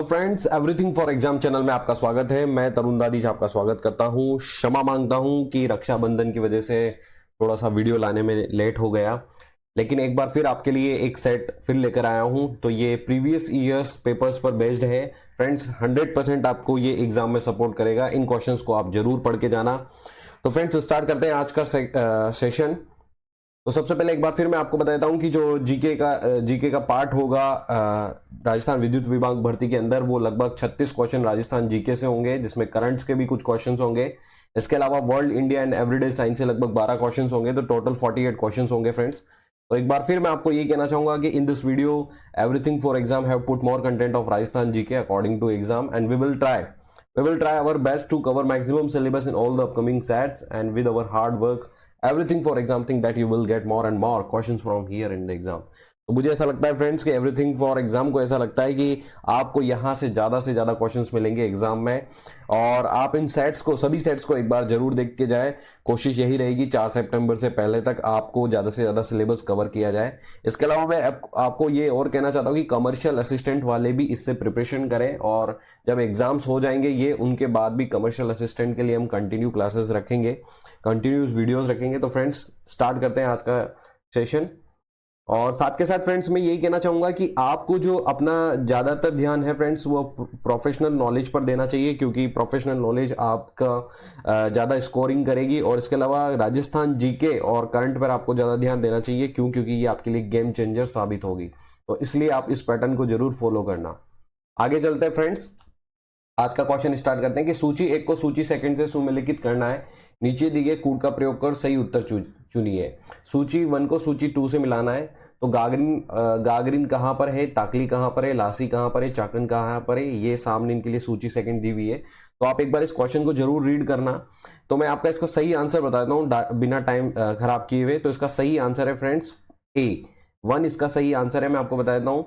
Friends, everything for exam channel में आपका स्वागत है। मैं तरुण दादीज आपका स्वागत करता हूं। क्षमा मांगता हूं कि रक्षाबंधन की वजह से थोड़ा सा वीडियो लाने में लेट हो गया, लेकिन एक बार फिर आपके लिए एक सेट फिर लेकर आया हूं। तो ये प्रीवियस ईयर्स पेपर्स पर बेस्ड है फ्रेंड्स। 100% आपको ये एग्जाम में सपोर्ट करेगा। इन क्वेश्चंस को आप जरूर पढ़ के जाना। तो फ्रेंड्स, स्टार्ट करते हैं आज का सेशन। तो सबसे पहले एक बार फिर मैं आपको बताता हूं कि जो जीके का पार्ट होगा राजस्थान विद्युत विभाग भर्ती के अंदर, वो लगभग 36 क्वेश्चन राजस्थान जीके से होंगे, जिसमें करंट्स के भी कुछ क्वेश्चंस होंगे। इसके अलावा world, India and everyday science से लगभग 12 क्वेश्चंस होंगे। तो टोटल 48 क्वेश्चंस होंगे फ्रेंड्स। तो एक बार फिर मैं आपको ये कहना चाहूंगा कि in this video everything for exam have put more content of Rajasthan GK according to exam, and we will try our best to cover maximum syllabus in all the upcoming sets, and with our hard work everything for exam think that you will get more and more questions from here in the exam। तो मुझे ऐसा लगता है friends कि everything for exam को ऐसा लगता है कि आपको यहां से ज्यादा क्वेश्चंस मिलेंगे एग्जाम में, और आप इन सेट्स को, सभी सेट्स को एक बार जरूर देख के जाए। कोशिश यही रहेगी 4 सितंबर से पहले तक आपको ज्यादा से ज्यादा सिलेबस कवर किया जाए। इसके अलावा मैं आपको ये और कहना चाहता हूँ कि कमर्शियल असिस्टेंट वाले भी इससे प्रिपरेशन करें, और जब एग्जाम्स हो जाएंगे ये, उनके बाद भी कमर्शियल असिस्टेंट के लिए हम कंटिन्यू क्लासेस रखेंगे, कंटिन्यूस वीडियोस रखेंगे। तो फ्रेंड्स, स्टार्ट करते हैं आज का सेशन। और साथ के साथ फ्रेंड्स, मैं यही कहना चाहूंगा कि आपको जो अपना ज्यादातर ध्यान है फ्रेंड्स, वो प्रोफेशनल नॉलेज पर देना चाहिए, क्योंकि प्रोफेशनल नॉलेज आपका ज्यादा स्कोरिंग करेगी। और इसके अलावा राजस्थान जीके और करंट पर आपको ज्यादा ध्यान देना चाहिए। क्यों? क्योंकि ये आपके लिए गेम चेंजर साबित होगी। तो इसलिए आप इस पैटर्न को जरूर फॉलो करना। आगे चलते हैं फ्रेंड्स, आज का क्वेश्चन स्टार्ट करते हैं कि सूची 1 को सूची सेकंड से सुमेलित करना है। नीचे दिए गए कूट का प्रयोग कर सही उत्तर चुनिए। सूची 1 को सूची 2 से मिलाना है। तो गागरिन कहां पर है, ताकली कहां पर है, लासी कहां पर है, चाकन कहां पर है, ये सामने इनके लिए सूची सेकंड दी हुई है। तो आप एक बार इस क्वेश्चन को जरूर रीड करना। तो मैं आपका इसका सही आंसर बताता हूं बिना टाइम खराब किए हुए। तो इसका सही आंसर है फ्रेंड्स A1। इसका सही आंसर है। मैं आपको बताता हूं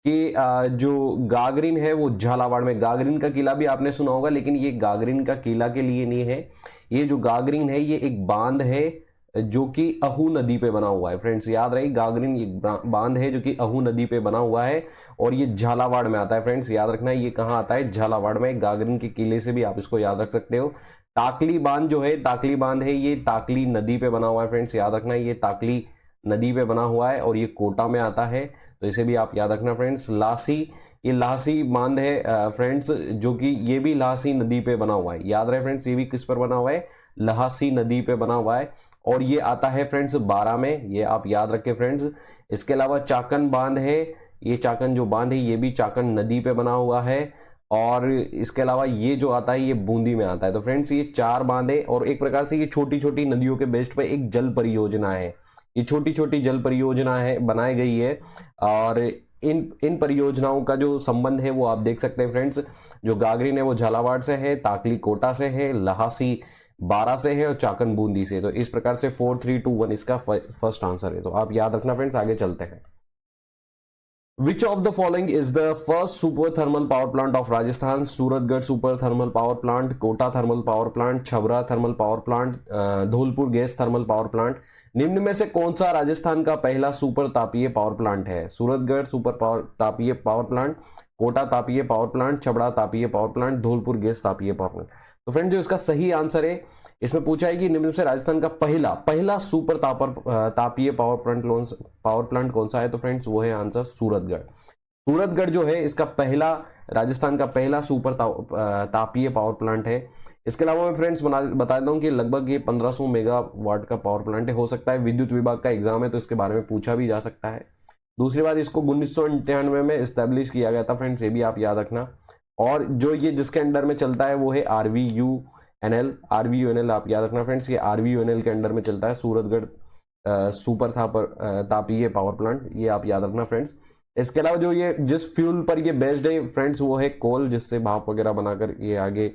कि जो गागरिन है वो झालावाड़ में, गागरिन का किला भी आपने सुना होगा, लेकिन ये गागरिन का किला के लिए नहीं है। ये जो गागरिन है ये एक बांध है जो कि अहू नदी पे बना हुआ है। फ्रेंड्स, याद रहे, गागरिन एक बांध है जो कि अहू नदी पे बना हुआ है, और ये झालावाड़ में आता है। फ्रेंड्स, याद रखना है ये कहाँ आता है, झालावाड़ में। गागरिन के किले से भी आप इसको याद रख सकते हो। ताकली बांध जो है, ताकली बांध है, ये ताकली नदी पे बना हुआ है। फ्रेंड्स, याद रखना है ये ताकली नदी पे बना हुआ है, और ये कोटा में आता है, तो इसे भी आप याद रखना फ्रेंड्स। लासी, ये लासी बांध है फ्रेंड्स, जो कि ये भी लासी नदी पे बना हुआ है। याद रहे फ्रेंड्स, ये भी किस पर बना हुआ है, लहासी नदी पे बना हुआ है, और ये आता है फ्रेंड्स 12 में, ये आप याद रखें फ्रेंड्स। इसके अलावा चाकन बांध है, ये चाकन जो बांध है ये भी चाकन नदी पे बना हुआ है, और इसके अलावा ये जो आता है ये बूंदी में आता है। तो फ्रेंड्स, ये 4 बांधे, और एक प्रकार से ये छोटी छोटी नदियों के बेस्ड पे एक जल परियोजना है। ये छोटी छोटी जल परियोजना है, बनाई गई है, और इन परियोजनाओं का जो संबंध है वो आप देख सकते हैं फ्रेंड्स। जो गागरिन है वो झालावाड़ से है, ताकली कोटा से है, लहासी 12 से है, और चाकन बूंदी से। तो इस प्रकार से 4 3 2 1 इसका फर्स्ट आंसर है। तो आप याद रखना फ्रेंड्स। आगे चलते हैं। Which of the following is the first super thermal power plant of Rajasthan? Suratgarh super thermal power plant, Kota thermal power plant, Chhabra thermal power plant, Dholpur gas thermal power plant. निम्न में से कौन सा राजस्थान का पहला सुपर तापीय पावर प्लांट है? सूरतगढ़ सुपर तापीय पावर प्लांट, कोटा तापीय पावर प्लांट, छबड़ा तापीय पावर प्लांट, धौलपुर गैस तापीय पावर प्लांट। तो फ्रेंड, जो इसका सही आंसर है, इसमें पूछा है कि निम्न से राजस्थान का पहला सुपर तापीय पावर प्लांट कौन सा है? तो फ्रेंड्स, वो है आंसर सूरतगढ़। सूरतगढ़ जो है इसका राजस्थान का पहला सुपर तापीय पावर प्लांट है। इसके अलावा मैं फ्रेंड्स बता देता हूं कि लगभग ये 1500 मेगावाट का पावर प्लांट है। हो सकता है विद्युत विभाग का एग्जाम है तो इसके बारे में पूछा भी जा सकता है। दूसरी बात, इसको 1998 में स्टैब्लिश किया गया था फ्रेंड्स, ये भी आप याद रखना। और जो ये जिसके अंडर में चलता है वो है RVUNL, आप याद रखना फ्रेंड्स, ये RVUNL के अंडर में चलता है सूरतगढ़ सुपर तापीय पावर प्लांट, ये आप याद रखना फ्रेंड्स। इसके अलावा जो ये जिस फ्यूल पर ये बेस्ड है फ्रेंड्स, वो है कोल, जिससे भाप वगैरह बनाकर ये आगे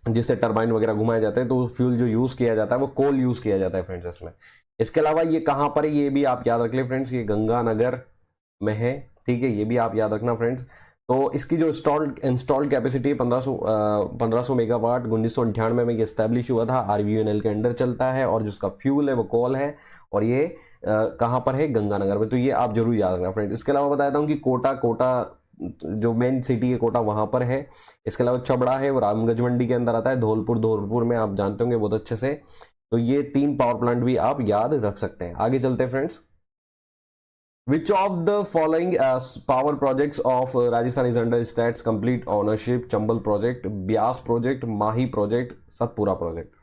जिससे टरबाइन वगैरह घुमाए जाते हैं, तो फ्यूल जो यूज किया जाता है वो कोल यूज किया जाता है फ्रेंड्स इसमें। इसके अलावा ये कहां पर है ये भी आप याद रख ले फ्रेंड्स, ये गंगानगर में है, ठीक है, ये भी आप याद रखना फ्रेंड्स। तो इसकी जो इंस्टॉल्ड कैपेसिटी है 1500 मेगावाट, 1998 में ये स्टैब्लिश हुआ था, RVUNL के अंडर चलता है, और जिसका फ्यूल है वो कोल है, और ये कहां पर है, गंगानगर में। तो ये आप जरूर याद रखना फ्रेंड्स। इसके अलावा बताता हूं कि कोटा जो मेन सिटी है कोटा वहां पर है। इसके अलावा छबड़ा है वो रामगंज मंडी के अंदर आता है। धौलपुर में आप जानते होंगे बहुत अच्छे से। तो ये 3 पावर प्लांट भी आप याद रख सकते हैं। आगे चलते हैं friends. Which of the following power projects of Rajasthan is under state's complete ownership? Chambal project, Beas project, Mahi project, Satpura project.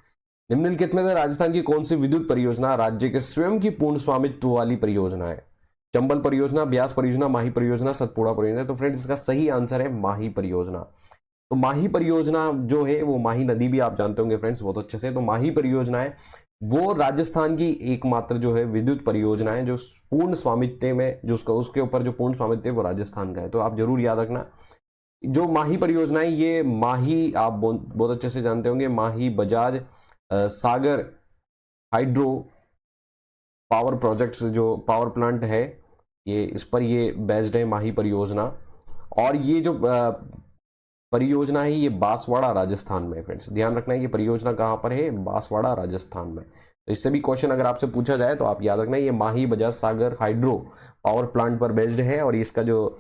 निम्नलिखित में से राजस्थान की कौन सी विद्युत परियोजना राज्य के स्वयं की पूर्ण स्वामित्व वाली परियोजना है? चंबल परियोजना, ब्यास परियोजना, माही परियोजना, सतपुड़ा परियोजना। तो फ्रेंड्स इसका सही आंसर है माही परियोजना। तो माही परियोजना जो है वो माही नदी भी आप जानते होंगे फ्रेंड्स बहुत अच्छे से। तो माही परियोजना है वो राजस्थान की एकमात्र जो है विद्युत परियोजना है जो पूर्ण स्वामित्व में, जो उसके ऊपर जो पूर्ण स्वामित्व है वो राजस्थान का है। तो आप जरूर याद रखना जो माही परियोजना है ये माही आप बहुत अच्छे से जानते होंगे। Mahi Bajaj Sagar hydro power projects जो पावर प्लांट है ये इस पर ये बेस्ड है माही परियोजना। और ये जो परियोजना है ये बांसवाड़ा राजस्थान में। फ्रेंड्स ध्यान रखना है ये परियोजना कहां पर है? बांसवाड़ा राजस्थान में। तो इससे भी क्वेश्चन अगर आपसे पूछा जाए तो आप याद रखना ये Mahi Bajaj Sagar hydro power plant पर बेस्ड है और इसका जो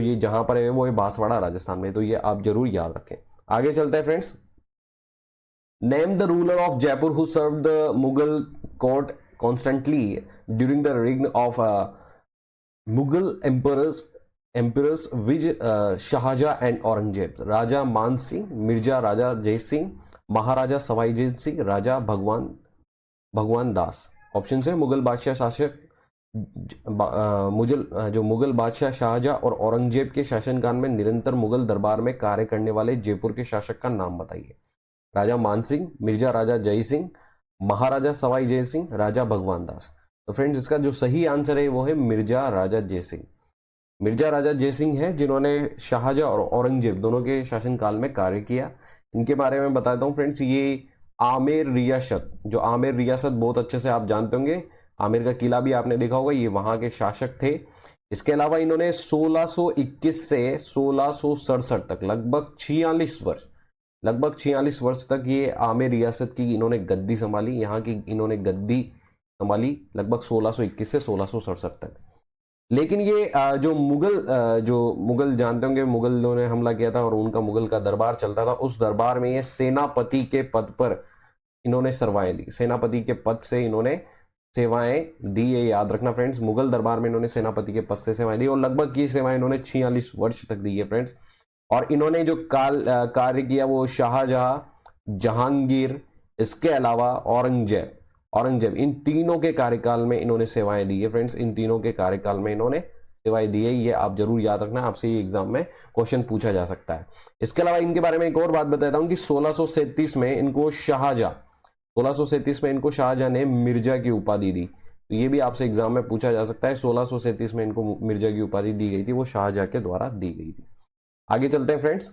ये जहां पर है वो है बांसवाड़ा राजस्थान में। तो ये आप जरूर याद रखें। आगे चलते हैं friends. Name the ruler of Jaipur who serve the Mughal court constantly during the reign of Mughal emperors viz Shahjahan and Aurangzeb. Raja Man Singh, Mirza राजा जय सिंह, महाराजा सवाई जय सिंह, राजा भगवान दास। ऑप्शन है मुगल बादशाह शासक मुगल बादशाह शाहजहां और औरंगजेब के शासनकाल में निरंतर मुगल दरबार में कार्य करने वाले जयपुर के शासक का नाम बताइए। राजा मान सिंह, मिर्जा राजा जय सिंह, महाराजा सवाई जय सिंह, राजा भगवान दास। तो फ्रेंड्स इसका जो सही आंसर है वो है मिर्जा राजा जय सिंह। मिर्जा राजा जय सिंह है जिन्होंने शाहजहां और औरंगजेब दोनों के शासनकाल में कार्य किया। इनके बारे में बताता हूं फ्रेंड्स। ये आमेर रियासत, जो आमेर रियासत बहुत अच्छे से आप जानते होंगे, आमेर का किला भी आपने देखा होगा, ये वहां के शासक थे। इसके अलावा इन्होंने 1621 से 1667 तक लगभग 46 वर्ष तक ये आमेर रियासत की इन्होंने गद्दी संभाली। यहाँ की इन्होंने गद्दी संभाली लगभग 1621 से 1667 तक। लेकिन ये जो मुगल जानते होंगे, मुगलों ने हमला किया था और उनका मुगल का दरबार चलता था। उस दरबार में ये सेनापति के पद पर इन्होंने सेवाएं दी। सेनापति के पद से इन्होंने सेवाएं दी, ये याद रखना फ्रेंड्स। मुगल दरबार में इन्होंने सेनापति के पद से सेवाएं दी और लगभग ये सेवाएं इन्होंने 46 वर्ष तक दी है फ्रेंड्स। और इन्होंने जो कार्य किया वो शाहजहां, जहांगीर, इसके अलावा औरंगजेब, इन तीनों के कार्यकाल में इन्होंने सेवाएं दी है फ्रेंड्स। इन तीनों के कार्यकाल में इन्होंने सेवाएं दी है, ये आप जरूर याद रखना, आपसे ये एग्जाम में क्वेश्चन पूछा जा सकता है। इसके अलावा इनके बारे में एक और बात बताता हूं कि 1637 में इनको शाहजहां ने मिर्जा की उपाधि दी। तो ये भी आपसे एग्जाम में पूछा जा सकता है। 1637 में इनको मिर्जा की उपाधि दी गई थी, वो शाहजहां के द्वारा दी गई थी। आगे चलते हैं friends.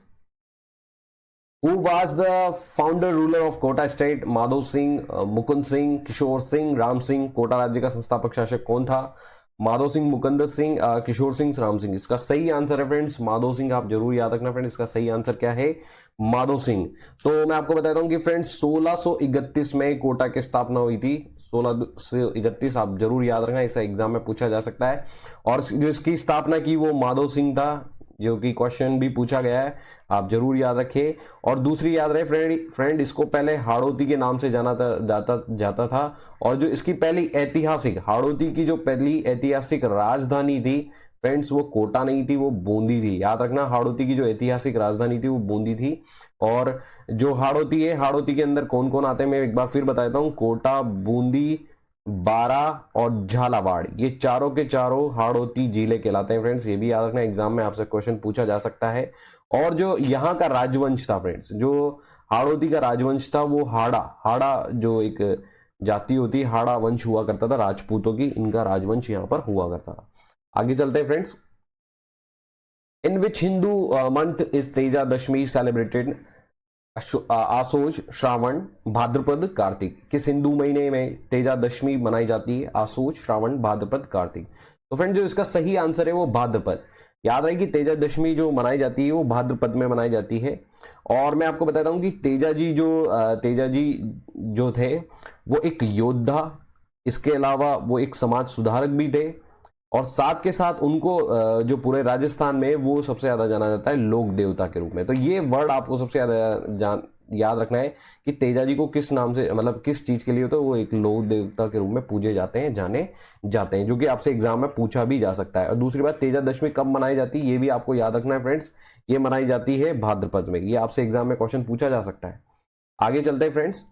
Who was the founder ruler of Kota state? Madhav Singh, Mukund Singh, Kishore Singh, Ram Singh. Kota राज्य का संस्थापक शासक कौन था? माधव सिंह, मुकुंद सिंह, किशोर सिंह, राम सिंह। इसका सही आंसर है फ्रेंड्स माधव सिंह। आप जरूर याद रखना फ्रेंड्स, इसका सही आंसर क्या है? माधव सिंह। तो मैं आपको बताता हूं कि फ्रेंड्स 1631 में कोटा की स्थापना हुई थी। 1631 आप जरूर याद रखना, इसे एग्जाम में पूछा जा सकता है। और जो इसकी स्थापना की वो माधव सिंह था, जो कि क्वेश्चन भी पूछा गया है, आप जरूर याद रखें। और दूसरी याद रहे फ्रेंड इसको पहले हाड़ौती के नाम से जाना जाता था। और जो इसकी पहली ऐतिहासिक, हाड़ौती की जो पहली ऐतिहासिक राजधानी थी फ्रेंड्स वो कोटा नहीं थी, वो बूंदी थी। याद रखना हाड़ौती की जो ऐतिहासिक राजधानी थी वो बूंदी थी। और जो हाड़ौती है, हाड़ौती के अंदर कौन कौन आते हैं मैं एक बार फिर बताता हूं। कोटा, बूंदी, बारा और झालावाड़, ये चारों के चारों हाड़ौती जिले कहलाते हैं फ्रेंड्स। ये भी याद रखना, एग्जाम में आपसे क्वेश्चन पूछा जा सकता है। और जो यहाँ का राजवंश था फ्रेंड्स, जो हाड़ौती का राजवंश था वो हाड़ा जो एक जाति होती है, हाड़ा वंश हुआ करता था राजपूतों की, इनका राजवंश यहाँ पर हुआ करता था। आगे चलते हैं friends. In which Hindu month is Teja Dashami celebrated? Asoj, Shravan, Bhadrapad, Kartik. किस हिंदू महीने में तेजा दशमी मनाई जाती है? आसोज, श्रावण, भाद्रपद, कार्तिक। तो फ्रेंड जो इसका सही आंसर है वो भाद्रपद। याद रहे कि तेजा दशमी जो मनाई जाती है वो भाद्रपद में मनाई जाती है। और मैं आपको बताता हूं कि तेजा जी जो थे वो एक योद्धा, इसके अलावा वो एक समाज सुधारक भी थे और साथ के साथ उनको जो पूरे राजस्थान में वो सबसे ज्यादा जाना जाता है लोक देवता के रूप में। तो ये वर्ड आपको सबसे ज्यादा याद रखना है कि तेजा जी को किस नाम से, मतलब किस चीज के लिए होता है, वो एक लोक देवता के रूप में पूजे जाते हैं, जाने जाते हैं, जो कि आपसे एग्जाम में पूछा भी जा सकता है। और दूसरी बात, तेजा दशमी कब मनाई जाती है ये भी आपको याद रखना है फ्रेंड्स। ये मनाई जाती है भाद्रपद में। ये आपसे एग्जाम में क्वेश्चन पूछा जा सकता है। आगे चलते हैं friends.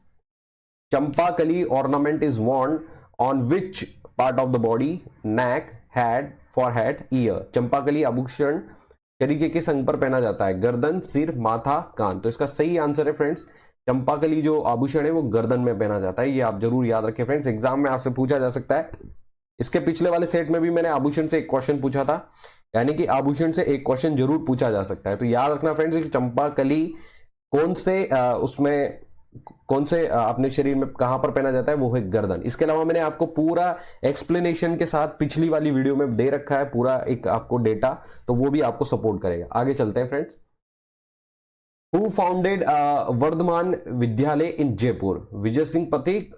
Champakali ornament is worn on which part of the body? Neck, head, forehead, year. Champakali आभूषण शरीर के किस अंग पर पहना जाता है? गर्दन, सिर, माथा, कान। तो इसका सही आंसर है फ्रेंड्स, चंपाकली जो आभूषण है वो गर्दन में पहना जाता है। ये आप जरूर याद रखें फ्रेंड्स, एग्जाम में आपसे पूछा जा सकता है। इसके पिछले वाले सेट में भी मैंने आभूषण से एक क्वेश्चन पूछा था, यानी कि आभूषण से एक क्वेश्चन जरूर पूछा जा सकता है। तो याद रखना फ्रेंड्स कि चंपाकली कौन से उसमें कौन से अपने शरीर में कहां पर पहना जाता है? वो है गर्दन। इसके अलावा मैंने आपको पूरा एक्सप्लेनेशन के साथ पिछली वाली वीडियो में दे रखा है, पूरा एक आपको डेटा, तो वो भी आपको सपोर्ट करेगा। आगे चलते हैं फ्रेंड्स। हु फाउंडेड वर्धमान विद्यालय इन जयपुर? विजय सिंह पथिक,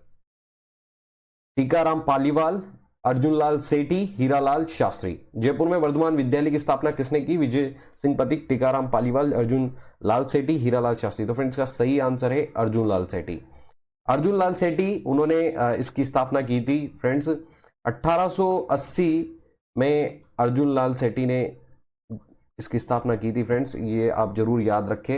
टीकाराम पालीवाल, अर्जुनलाल सेठी, हीरालाल शास्त्री। जयपुर में वर्धमान विद्यालय की स्थापना किसने की? विजय सिंह पथिक, टीकाराम पालीवाल, अर्जुन लाल सेठी, हीरालाल शास्त्री। तो फ्रेंड्स का सही आंसर है अर्जुन लाल सेठी। अर्जुन लाल सेठी उन्होंने इसकी स्थापना की थी फ्रेंड्स 1880 में। अर्जुन लाल सेठी ने इसकी स्थापना की थी फ्रेंड्स, ये आप जरूर याद रखें।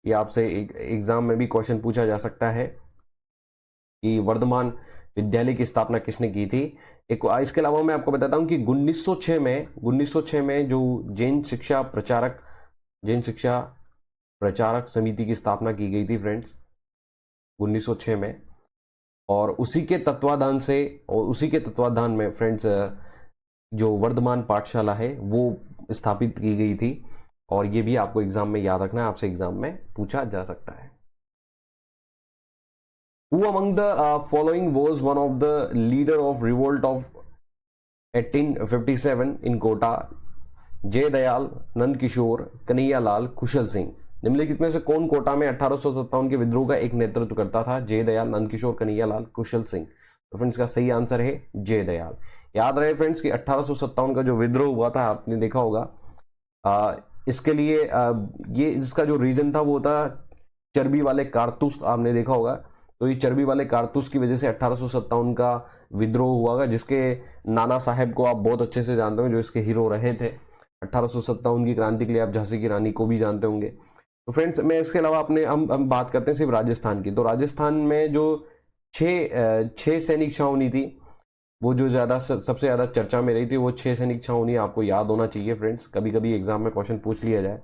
ये आपसे एग्जाम में भी क्वेश्चन पूछा जा सकता है कि वर्धमान विद्यालय की स्थापना किसने की थी। एक इसके अलावा मैं आपको बताता हूं कि 1906 में जो जैन शिक्षा प्रचारक समिति की स्थापना की गई थी फ्रेंड्स 1906 में। और उसी के तत्वाधान में फ्रेंड्स जो वर्धमान पाठशाला है वो स्थापित की गई थी। और ये भी आपको एग्जाम में याद रखना है, आपसे एग्जाम में पूछा जा सकता है। Who among the following was one of the leader of revolt of 1857 in Kota? जय दयाल, नंद किशोर, कन्हैया लाल, कुशल सिंह। निम्नलिखित में से कौन कोटा में 1857 के विद्रोह का एक नेतृत्व करता था? जय दयाल, नंद किशोर, कन्हैया लाल, कुशल सिंह। तो फ्रेंड्स का सही आंसर है जय दयाल। याद रहे फ्रेंड्स कि 1857 का जो विद्रोह हुआ था, आपने देखा होगा, इसके लिए ये इसका जो रीजन था वो था चर्बी वाले कारतूस, आपने देखा होगा। तो ये चर्बी वाले कारतूस की वजह से 1857 का विद्रोह हुआ, जिसके नाना साहेब को आप बहुत अच्छे से जानते हो, जो इसके हीरो रहे थे 1857 की क्रांति के लिए। आप झांसी की रानी को भी जानते होंगे। तो फ्रेंड्स मैं इसके अलावा अपने हम बात करते हैं सिर्फ राजस्थान की। तो राजस्थान में जो छह सैनिक छावनी थी, वो जो सबसे ज्यादा चर्चा में रही थी, वो 6 सैनिक छावनी आपको याद होना चाहिए फ्रेंड्स, कभी कभी एग्जाम में क्वेश्चन पूछ लिया जाए।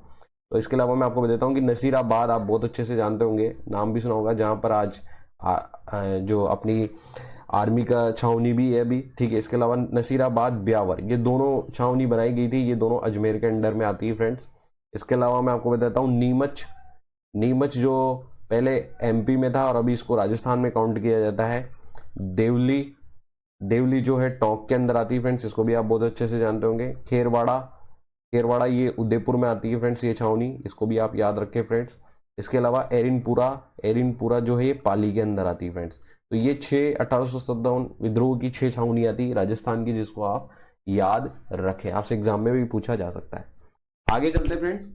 तो इसके अलावा मैं आपको बताता हूँ कि नसीराबाद आप बहुत अच्छे से जानते होंगे, नाम भी सुना होगा, जहां पर आज जो अपनी आर्मी का छावनी भी है अभी, ठीक है। इसके अलावा नसीराबाद, ब्यावर, ये दोनों छावनी बनाई गई थी, ये दोनों अजमेर के अंडर में आती है फ्रेंड्स। इसके अलावा मैं आपको बताता हूँ नीमच जो पहले एमपी में था और अभी इसको राजस्थान में काउंट किया जाता है। देवली जो है टोंक के अंदर आती है फ्रेंड्स, इसको भी आप बहुत अच्छे से जानते होंगे। खेरवाड़ा ये उदयपुर में आती है फ्रेंड्स ये छावनी, इसको भी आप याद रखें फ्रेंड्स। इसके अलावा एरिनपुरा जो है ये पाली के अंदर आती है फ्रेंड्स। तो ये 1857 विद्रोह की 6 छावनी आती है राजस्थान की, जिसको आप याद रखें, आपसे एग्जाम में भी पूछा जा सकता है। आगे चलते friends.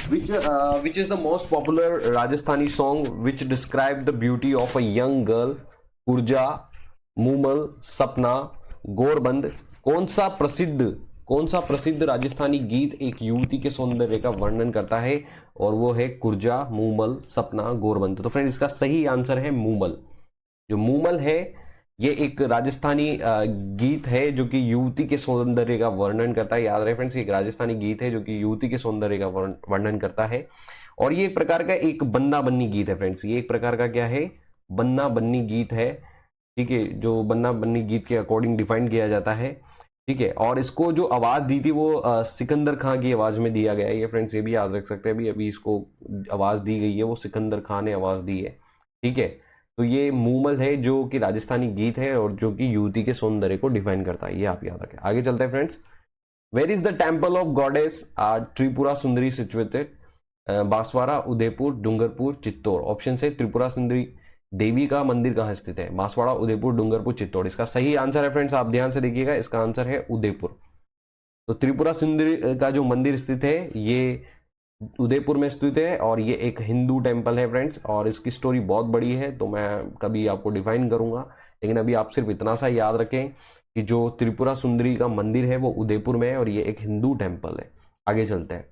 which is the most popular Rajasthani song which describe the beauty of a young girl? कुर्जा, Moomal, सपना, गोरबंद। कौन सा प्रसिद्ध राजस्थानी गीत एक युवती के सौंदर्य का वर्णन करता है? और वो है कुर्जा, मूमल, सपना, गोरबंद। तो फ्रेंड इसका सही आंसर है मूमल। जो मूमल है ये एक राजस्थानी गीत है जो कि युवती के सौंदर्य का वर्णन करता है। याद रहे फ्रेंड्स, एक राजस्थानी गीत है जो कि युवती के सौंदर्य का वर्णन करता है। और ये एक प्रकार का एक बन्ना बन्नी गीत है फ्रेंड्स। ये एक प्रकार का क्या है? बन्ना बन्नी गीत है, ठीक है, जो बन्ना बन्नी गीत के अकॉर्डिंग डिफाइन किया जाता है, ठीक है। और इसको जो आवाज दी थी वो सिकंदर खां की आवाज में दिया गया है। ये फ्रेंड्स ये भी याद रख सकते हैं, अभी इसको आवाज दी गई है वो सिकंदर खां ने आवाज दी है, ठीक है। तो ये मूमल है जो कि राजस्थानी गीत है और जो कि युवती के सौंदर्य को डिफाइन करता है, ये आप याद रखें। आगे चलते हैं friends. Where is the temple of goddess Tripura Sundari situated? Banswara, Udaipur, Dungarpur, Chittor. Option है त्रिपुरा सुंदरी देवी का मंदिर कहाँ स्थित है? बांसवाड़ा, उदयपुर, डूंगरपुर, चित्तौड़। इसका सही आंसर है फ्रेंड्स, आप ध्यान से देखिएगा, इसका आंसर है उदयपुर। तो त्रिपुरा सुंदरी का जो मंदिर स्थित है ये उदयपुर में स्थित है और ये एक हिंदू टेम्पल है फ्रेंड्स, और इसकी स्टोरी बहुत बड़ी है, तो मैं कभी आपको डिफाइन करूंगा, लेकिन अभी आप सिर्फ इतना सा याद रखें कि जो त्रिपुरा सुंदरी का मंदिर है वो उदयपुर में है और ये एक हिंदू टेम्पल है। आगे चलते हैं।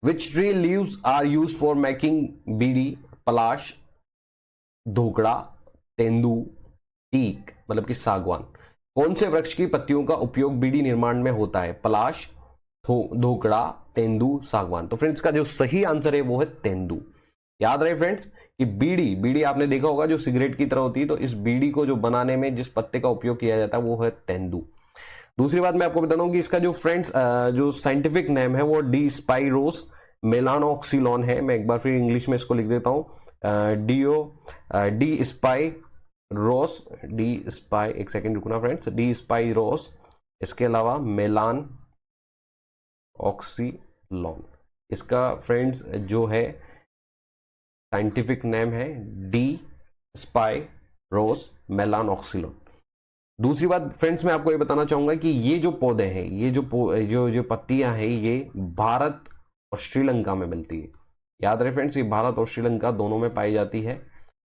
Which tree leaves are use for making bidi? Palash, Dhokda, Tendu, teak मतलब कि सागवान। कौन से वृक्ष की पत्तियों का उपयोग बीड़ी निर्माण में होता है? पलाश, धोकड़ा, तेंदू, सागवान। तो फ्रेंड्स का जो सही आंसर है वो है तेंदू। याद रहे फ्रेंड्स कि बीड़ी बीड़ी आपने देखा होगा जो सिगरेट की तरह होती है, तो इस बीड़ी को जो बनाने में जिस पत्ते का उपयोग किया जाता है वो है तेंदू। दूसरी बात मैं आपको बता दूं कि इसका जो फ्रेंड्स जो साइंटिफिक नेम है वो डी स्पाइरोस मेलानोक्सिलॉन है। मैं एक बार फिर इंग्लिश में इसको लिख देता हूं, डी स्पाई, एक सेकेंड रुकना फ्रेंड्स, डी स्पाइरोस, इसके अलावा मेलान ऑक्सीलॉन। इसका फ्रेंड्स जो है साइंटिफिक नेम है डी स्पाइरोस मेलानॉक्सिलॉन। दूसरी बात फ्रेंड्स मैं आपको ये बताना चाहूंगा कि ये जो पौधे हैं, ये जो पत्तियां हैं, ये भारत और श्रीलंका में मिलती है। याद रहे फ्रेंड्स, ये भारत और श्रीलंका दोनों में पाई जाती है।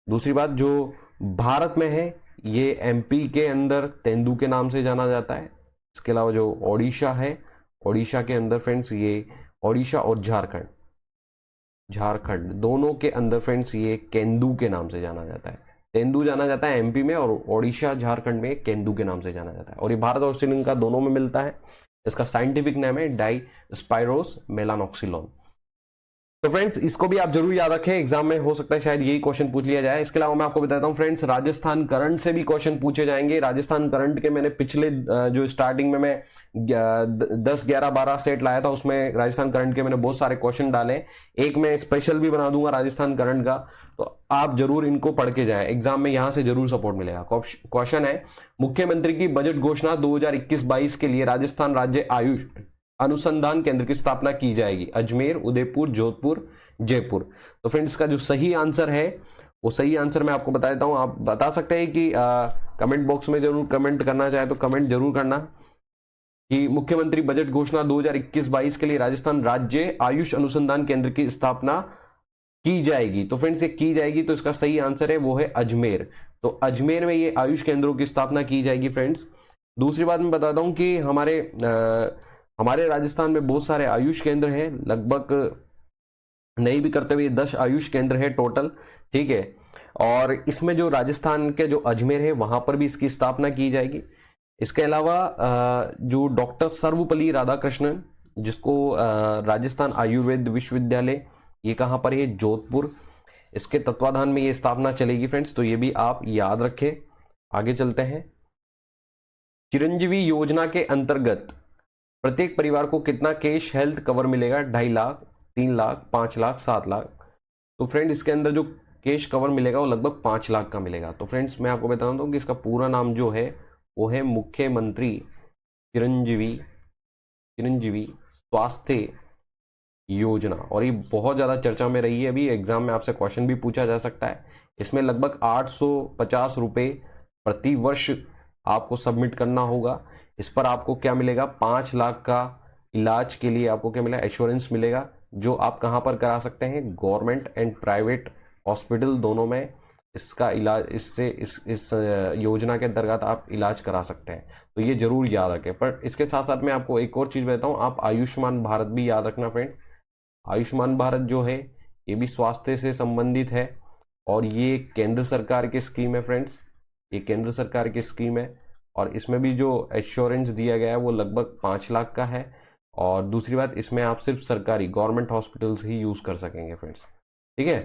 दूसरी बात जो भारत में है ये एमपी के अंदर तेंदू के नाम से जाना जाता है। इसके अलावा जो ओडिशा है, ओडिशा के अंदर फ्रेंड्स ये ओडिशा और झारखंड दोनों के अंदर फ्रेंड्स ये केंदू के नाम से जाना जाता है। तेंदू जाना जाता है एमपी में और ओडिशा झारखंड में केंदू के नाम से जाना जाता है, और ये भारत और श्रीलंका दोनों में मिलता है। इसका साइंटिफिक नेम है डाई स्पाइरोस मेलानॉक्सिलॉन। तो फ्रेंड्स इसको भी आप जरूर याद रखें, एग्जाम में हो सकता है शायद यही क्वेश्चन पूछ लिया जाए। इसके अलावा मैं आपको बताता हूं फ्रेंड्स, राजस्थान करंट से भी क्वेश्चन पूछे जाएंगे। राजस्थान करंट के मैंने पिछले जो स्टार्टिंग में मैं 10, 11, 12 सेट लाया था, उसमें राजस्थान करंट के मैंने बहुत सारे क्वेश्चन डाले। एक मैं स्पेशल भी बना दूंगा राजस्थान करंट का, तो आप जरूर इनको पढ़ के जाएं, एग्जाम में यहां से जरूर सपोर्ट मिलेगा। क्वेश्चन है, मुख्यमंत्री की बजट घोषणा 2021-22 के लिए राजस्थान राज्य आयुष अनुसंधान केंद्र की स्थापना की जाएगी? अजमेर, उदयपुर, जोधपुर, जयपुर। तो फ्रेंड्स का जो सही आंसर है वो सही आंसर मैं आपको बता देता हूं। आप बता सकते हैं कि कमेंट बॉक्स में जरूर कमेंट करना चाहे तो कमेंट जरूर करना कि मुख्यमंत्री बजट घोषणा 2021-22 के लिए राजस्थान राज्य आयुष अनुसंधान केंद्र की स्थापना की जाएगी। तो फ्रेंड्स ये की जाएगी, तो इसका सही आंसर है वो है अजमेर। तो अजमेर में ये आयुष केंद्रों की स्थापना की जाएगी फ्रेंड्स। दूसरी बात मैं बताता हूं कि हमारे राजस्थान में बहुत सारे आयुष केंद्र हैं, लगभग नहीं भी करते हुए 10 आयुष केंद्र है टोटल, ठीक है। और इसमें जो राजस्थान के जो अजमेर है वहां पर भी इसकी स्थापना की जाएगी। इसके अलावा जो डॉक्टर सर्वपल्ली राधाकृष्णन, जिसको राजस्थान आयुर्वेद विश्वविद्यालय, ये कहां पर है? जोधपुर। इसके तत्वाधान में ये स्थापना चलेगी फ्रेंड्स, तो ये भी आप याद रखें। आगे चलते हैं। चिरंजीवी योजना के अंतर्गत प्रत्येक परिवार को कितना कैश हेल्थ कवर मिलेगा? 2.5 लाख, 3 लाख, 5 लाख, 7 लाख। तो फ्रेंड इसके अंदर जो कैश कवर मिलेगा वो लगभग 5 लाख का मिलेगा। तो फ्रेंड्स मैं आपको बता दूं कि इसका पूरा नाम जो है वो है मुख्यमंत्री चिरंजीवी स्वास्थ्य योजना, और ये बहुत ज्यादा चर्चा में रही है। अभी एग्जाम में आपसे क्वेश्चन भी पूछा जा सकता है। इसमें लगभग 850 रुपए प्रति वर्ष आपको सबमिट करना होगा। इस पर आपको क्या मिलेगा? 5 लाख का इलाज के लिए आपको क्या मिलेगा? एश्योरेंस मिलेगा, जो आप कहां पर करा सकते हैं? गवर्नमेंट एंड प्राइवेट हॉस्पिटल दोनों में इसका इलाज, इस योजना के अंतर्गत आप इलाज करा सकते हैं। तो ये जरूर याद रखें। पर इसके साथ साथ मैं आपको एक और चीज बताता हूं, आप आयुष्मान भारत भी याद रखना फ्रेंड। आयुष्मान भारत जो है ये भी स्वास्थ्य से संबंधित है और ये केंद्र सरकार की स्कीम है फ्रेंड्स, ये केंद्र सरकार की स्कीम है, और इसमें भी जो एश्योरेंस दिया गया है वो लगभग 5 लाख का है। और दूसरी बात, इसमें आप सिर्फ सरकारी गवर्नमेंट हॉस्पिटल्स ही यूज कर सकेंगे फ्रेंड्स, ठीक है।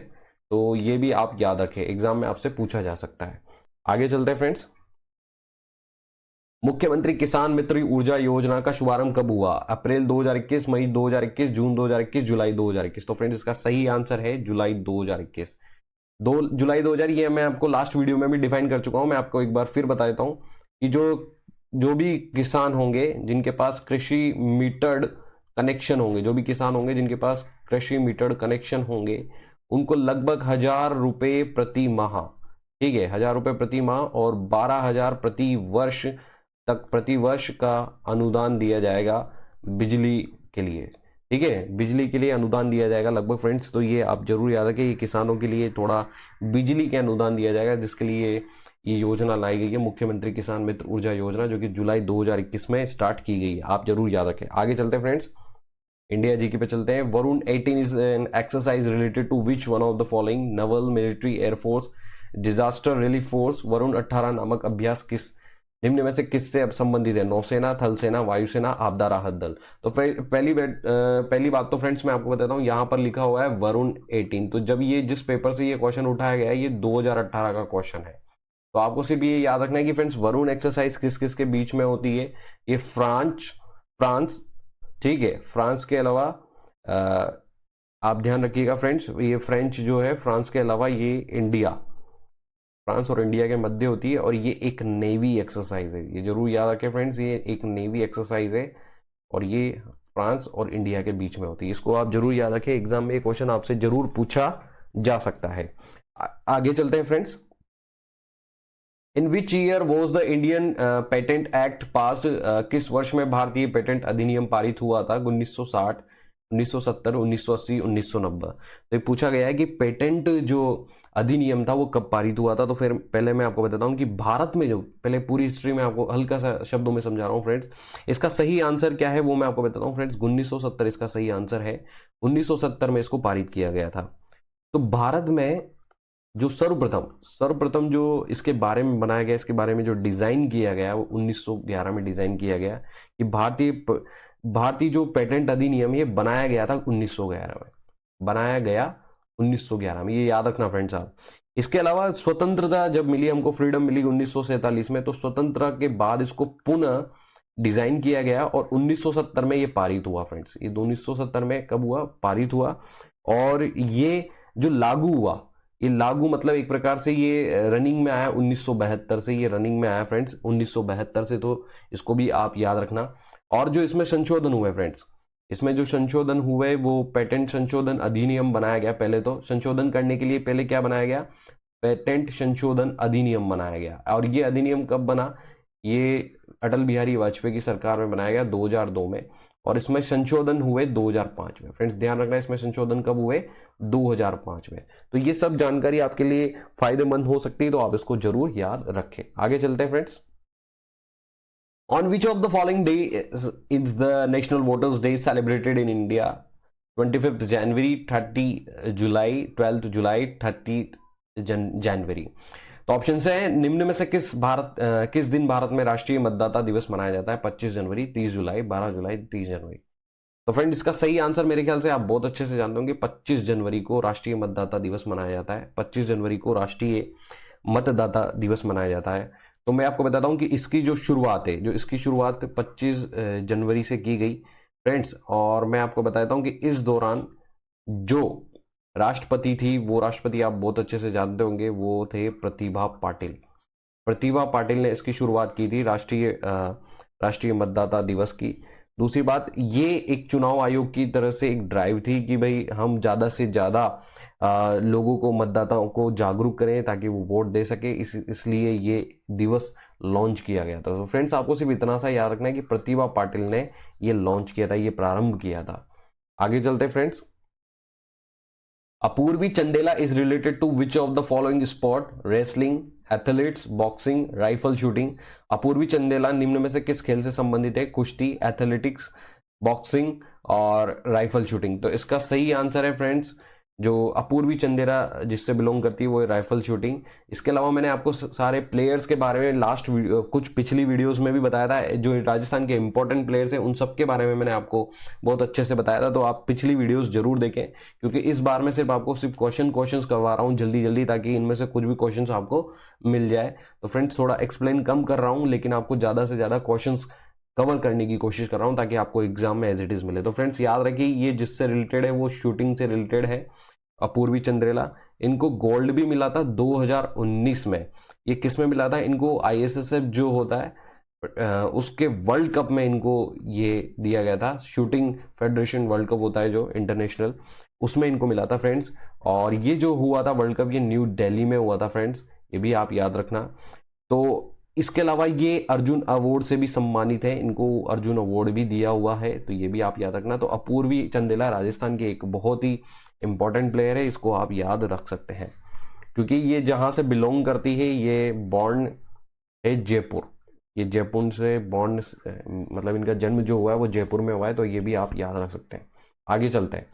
तो ये भी आप याद रखें, एग्जाम में आपसे पूछा जा सकता है। आगे चलते हैं फ्रेंड्स। मुख्यमंत्री किसान मित्र ऊर्जा योजना का शुभारंभ कब हुआ? अप्रैल 2021, मई 2021, जून 2021, जुलाई 2021। तो फ्रेंड्स इसका सही आंसर है जुलाई 2021। 2 जुलाई 2000, ये मैं आपको लास्ट वीडियो में भी डिफाइन कर चुका हूं। मैं आपको एक बार फिर बता देता हूं कि जो भी किसान होंगे जिनके पास कृषि मीटर्ड कनेक्शन होंगे, जो भी किसान होंगे जिनके पास कृषि मीटर्ड कनेक्शन होंगे, उनको लगभग 1,000 रुपये प्रति माह, ठीक है, 1,000 रुपये प्रति माह और 12,000 प्रति वर्ष का अनुदान दिया जाएगा बिजली के लिए, ठीक है, बिजली के लिए अनुदान दिया जाएगा लगभग फ्रेंड्स। तो ये आप जरूर याद रखें, ये किसानों के लिए थोड़ा बिजली के अनुदान दिया जाएगा, जिसके लिए ये योजना लाई गई है, मुख्यमंत्री किसान मित्र ऊर्जा योजना, जो कि जुलाई 2021 में स्टार्ट की गई है, आप जरूर याद रखें। आगे चलते हैं फ्रेंड्स, इंडिया जीके पे चलते हैं। Varun 18 is an exercise related to which one of the following? Naval, military, air force, disaster relief force. Varun 18 नामक अभ्यास किस निम्न में से किससे अब संबंधित है? नौसेना, थल सेना, वायुसेना, आपदा राहत दल। तो पहली बात तो फ्रेंड्स मैं आपको बताता हूँ, यहाँ पर लिखा हुआ है वरुण 18। तो जब ये जिस पेपर से ये क्वेश्चन उठाया गया है, ये 2018 का क्वेश्चन है। तो आपको सिर्फ ये याद रखना है कि फ्रेंड्स वरुण एक्सरसाइज किस किस के बीच में होती है? ये फ्रांस, ठीक है, फ्रांस के अलावा आप ध्यान रखिएगा फ्रेंड्स, ये फ्रेंच जो है फ्रांस के अलावा ये इंडिया, फ्रांस और इंडिया के मध्य होती है, और ये एक नेवी एक्सरसाइज है, ये जरूर याद रखें फ्रेंड्स, ये एक नेवी एक्सरसाइज है और ये फ्रांस और इंडिया के बीच में होती है। इसको आप जरूर याद रखें, एग्जाम में क्वेश्चन आपसे जरूर पूछा जा सकता है। आगे चलते हैं friends. In which year was the Indian patent act passed? किस वर्ष में भारतीय पेटेंट अधिनियम पारित हुआ था? 1960, 1970, 1980, 1990। तो ये पूछा गया है कि पेटेंट जो अधिनियम था वो कब पारित हुआ था। तो फिर पहले मैं आपको बताता हूँ कि भारत में जो, पहले पूरी हिस्ट्री में आपको हल्का सा शब्दों में समझा रहा हूँ फ्रेंड्स, इसका सही आंसर क्या है वो मैं आपको बताता हूँ फ्रेंड्स। 1970 इसका सही आंसर है, 1970 में इसको पारित किया गया था। तो भारत में जो सर्वप्रथम जो इसके बारे में बनाया गया, इसके बारे में जो डिजाइन किया गया वो 1911 में डिजाइन किया गया कि भारतीय जो पेटेंट अधिनियम ये बनाया गया था 1911 में, बनाया गया 1911 में, ये याद रखना फ्रेंड्स आप। इसके अलावा स्वतंत्रता जब मिली, हमको फ्रीडम मिली 1947 में, तो स्वतंत्रता के बाद इसको पुनः डिजाइन किया गया और 1970 में ये पारित हुआ फ्रेंड्स। ये 1970 में कब हुआ? पारित हुआ। और ये जो लागू हुआ, ये लागू मतलब एक प्रकार से ये रनिंग में आया 1972 से, ये रनिंग में आया फ्रेंड्स 1972 से, तो इसको भी आप याद रखना। और जो इसमें संशोधन हुए फ्रेंड्स, इसमें जो संशोधन हुए वो पेटेंट संशोधन अधिनियम बनाया गया। पहले तो संशोधन करने के लिए पहले क्या बनाया गया? पेटेंट संशोधन अधिनियम बनाया गया। और ये अधिनियम कब बना? ये अटल बिहारी वाजपेयी की सरकार में बनाया गया 2002 में, और इसमें संशोधन हुए 2005 में। फ्रेंड्स ध्यान रखना, इसमें संशोधन कब हुए? 2005 में। तो ये सब जानकारी आपके लिए फायदेमंद हो सकती है, तो आप इसको जरूर याद रखें। आगे चलते हैं friends. On which of the following day is the national voters day celebrated in India? 25 जनवरी, 30 जुलाई, 12 जुलाई, 30 जनवरी। तो ऑप्शन है, निम्न में से किस दिन भारत में राष्ट्रीय मतदाता दिवस मनाया जाता है? 25 जनवरी, 30 जुलाई, 12 जुलाई, 30 जनवरी। तो फ्रेंड इसका सही आंसर मेरे ख्याल से आप बहुत अच्छे से जानते होंगे, 25 जनवरी को राष्ट्रीय मतदाता दिवस मनाया जाता है। 25 जनवरी को राष्ट्रीय मतदाता दिवस मनाया जाता है। तो मैं आपको बताता हूं कि इसकी जो शुरुआत है, जो इसकी शुरुआत 25 जनवरी से की गई फ्रेंड्स। और मैं आपको बताता हूं कि इस दौरान जो राष्ट्रपति थी, वो राष्ट्रपति आप बहुत अच्छे से जानते होंगे, वो थे प्रतिभा पाटिल। प्रतिभा पाटिल ने इसकी शुरुआत की थी राष्ट्रीय मतदाता दिवस की। दूसरी बात, ये एक चुनाव आयोग की तरह से एक ड्राइव थी कि भाई हम ज्यादा से ज्यादा लोगों को, मतदाताओं को जागरूक करें ताकि वो वोट दे सके, इसलिए ये दिवस लॉन्च किया गया था। तो फ्रेंड्स आपको सिर्फ इतना सा याद रखना है कि प्रतिभा पाटिल ने ये लॉन्च किया था, ये प्रारंभ किया था। आगे चलते friends. Apurvi Chandela is related to which of the following sport? Wrestling, athletes, boxing, rifle shooting. Apurvi Chandela निम्न में से किस खेल से संबंधित है? कुश्ती, एथलेटिक्स, बॉक्सिंग और राइफल शूटिंग। तो इसका सही आंसर है फ्रेंड्स, जो अपूर्वी चंदेला जिससे बिलोंग करती है वो है राइफल शूटिंग। इसके अलावा मैंने आपको सारे प्लेयर्स के बारे में कुछ पिछली वीडियोस में भी बताया था, जो राजस्थान के इंपॉर्टेंट प्लेयर्स हैं उन सब के बारे में मैंने आपको बहुत अच्छे से बताया था। तो आप पिछली वीडियोस जरूर देखें, क्योंकि इस बार मैं सिर्फ आपको सिर्फ क्वेश्चन करवा रहा हूँ जल्दी, ताकि इनमें से कुछ भी क्वेश्चन आपको मिल जाए। तो फ्रेंड्स थोड़ा एक्सप्लेन कम कर रहा हूँ, लेकिन आपको ज्यादा से ज्यादा क्वेश्चन कवर करने की कोशिश कर रहा हूं ताकि आपको एग्जाम में एज इट इज मिले। तो फ्रेंड्स याद रखिए, ये जिससे रिलेटेड है वो शूटिंग से रिलेटेड है। अपूर्वी चंदेला, इनको गोल्ड भी मिला था 2019 में। ये किस में मिला था? इनको आईएसएसएफ जो होता है उसके वर्ल्ड कप में इनको ये दिया गया था। शूटिंग फेडरेशन वर्ल्ड कप होता है जो इंटरनेशनल, उसमें इनको मिला था फ्रेंड्स। और ये जो हुआ था वर्ल्ड कप, ये न्यू दिल्ली में हुआ था फ्रेंड्स, ये भी आप याद रखना। तो इसके अलावा ये अर्जुन अवार्ड से भी सम्मानित है, इनको अर्जुन अवार्ड भी दिया हुआ है, तो ये भी आप याद रखना। तो अपूर्वी चंदेला राजस्थान के एक बहुत ही इंपॉर्टेंट प्लेयर है, इसको आप याद रख सकते हैं क्योंकि ये जहां से बिलोंग करती है, ये बॉर्न है जयपुर, ये जयपुर से बॉर्न, मतलब इनका जन्म जो हुआ है वो जयपुर में हुआ है, तो ये भी आप याद रख सकते हैं। आगे चलते हैं।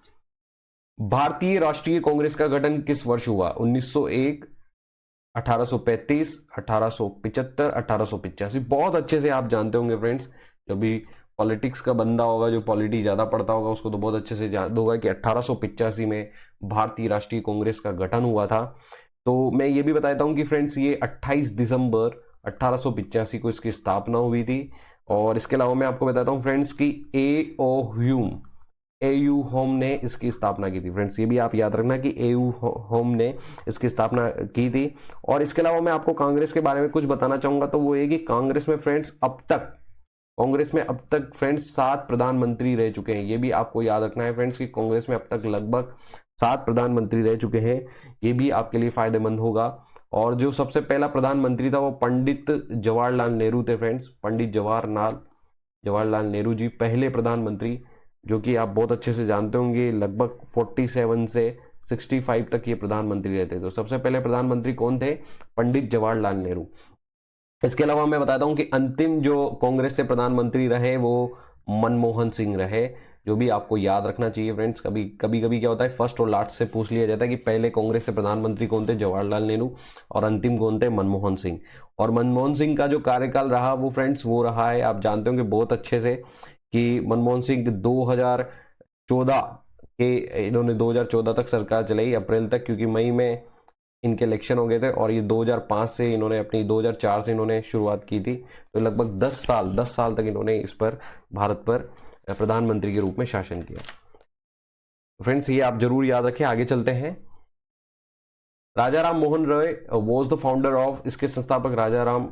भारतीय राष्ट्रीय कांग्रेस का गठन किस वर्ष हुआ? 1901, 1835, 1875, 1885। बहुत अच्छे से आप जानते होंगे फ्रेंड्स, जो भी पॉलिटिक्स का बंदा होगा, जो पॉलिटी ज्यादा पढ़ता होगा, उसको तो बहुत अच्छे से याद होगा कि 1885 में भारतीय राष्ट्रीय कांग्रेस का गठन हुआ था। तो मैं ये भी बताता हूँ कि फ्रेंड्स ये 28 दिसंबर 1885 को इसकी स्थापना हुई थी। और इसके अलावा मैं आपको बताता हूँ फ्रेंड्स कि एयू होम ने इसकी स्थापना की थी। फ्रेंड्स ये भी आप याद रखना कि एयू होम ने इसकी स्थापना की थी। और इसके अलावा मैं आपको कांग्रेस के बारे में कुछ बताना चाहूंगा, तो वो ये कि कांग्रेस में अब तक फ्रेंड्स 7 प्रधानमंत्री रह चुके हैं। ये भी आपको याद रखना है फ्रेंड्स कि कांग्रेस में अब तक लगभग 7 प्रधानमंत्री रह चुके हैं, ये भी आपके लिए फायदेमंद होगा। और जो सबसे पहला प्रधानमंत्री था वो पंडित जवाहरलाल नेहरू थे फ्रेंड्स, पंडित जवाहरलाल नेहरू जी पहले प्रधानमंत्री, जो कि आप बहुत अच्छे से जानते होंगे, लगभग 47 से 65 तक ये प्रधानमंत्री रहते। तो सबसे पहले प्रधानमंत्री कौन थे? पंडित जवाहरलाल नेहरू। इसके अलावा मैं बताता हूं कि अंतिम जो कांग्रेस से प्रधानमंत्री रहे वो मनमोहन सिंह रहे, जो भी आपको याद रखना चाहिए फ्रेंड्स। कभी कभी क्या होता है, फर्स्ट और लास्ट से पूछ लिया जाता है कि पहले कांग्रेस से प्रधानमंत्री कौन थे? जवाहरलाल नेहरू। और अंतिम कौन थे? मनमोहन सिंह। और मनमोहन सिंह का जो कार्यकाल रहा वो फ्रेंड्स वो रहा है, आप जानते होंगे बहुत अच्छे से कि मनमोहन सिंह 2014 के, इन्होंने 2014 तक सरकार चलाई, अप्रैल तक, क्योंकि मई में इनके इलेक्शन हो गए थे। और ये 2005 से इन्होंने 2004 से इन्होंने शुरुआत की थी, तो लगभग 10 साल तक इन्होंने इस पर, भारत पर प्रधानमंत्री के रूप में शासन किया। फ्रेंड्स ये आप जरूर याद रखें। आगे चलते हैं। राजा Ram Mohan Roy was the founder of, इसके संस्थापक राजा राम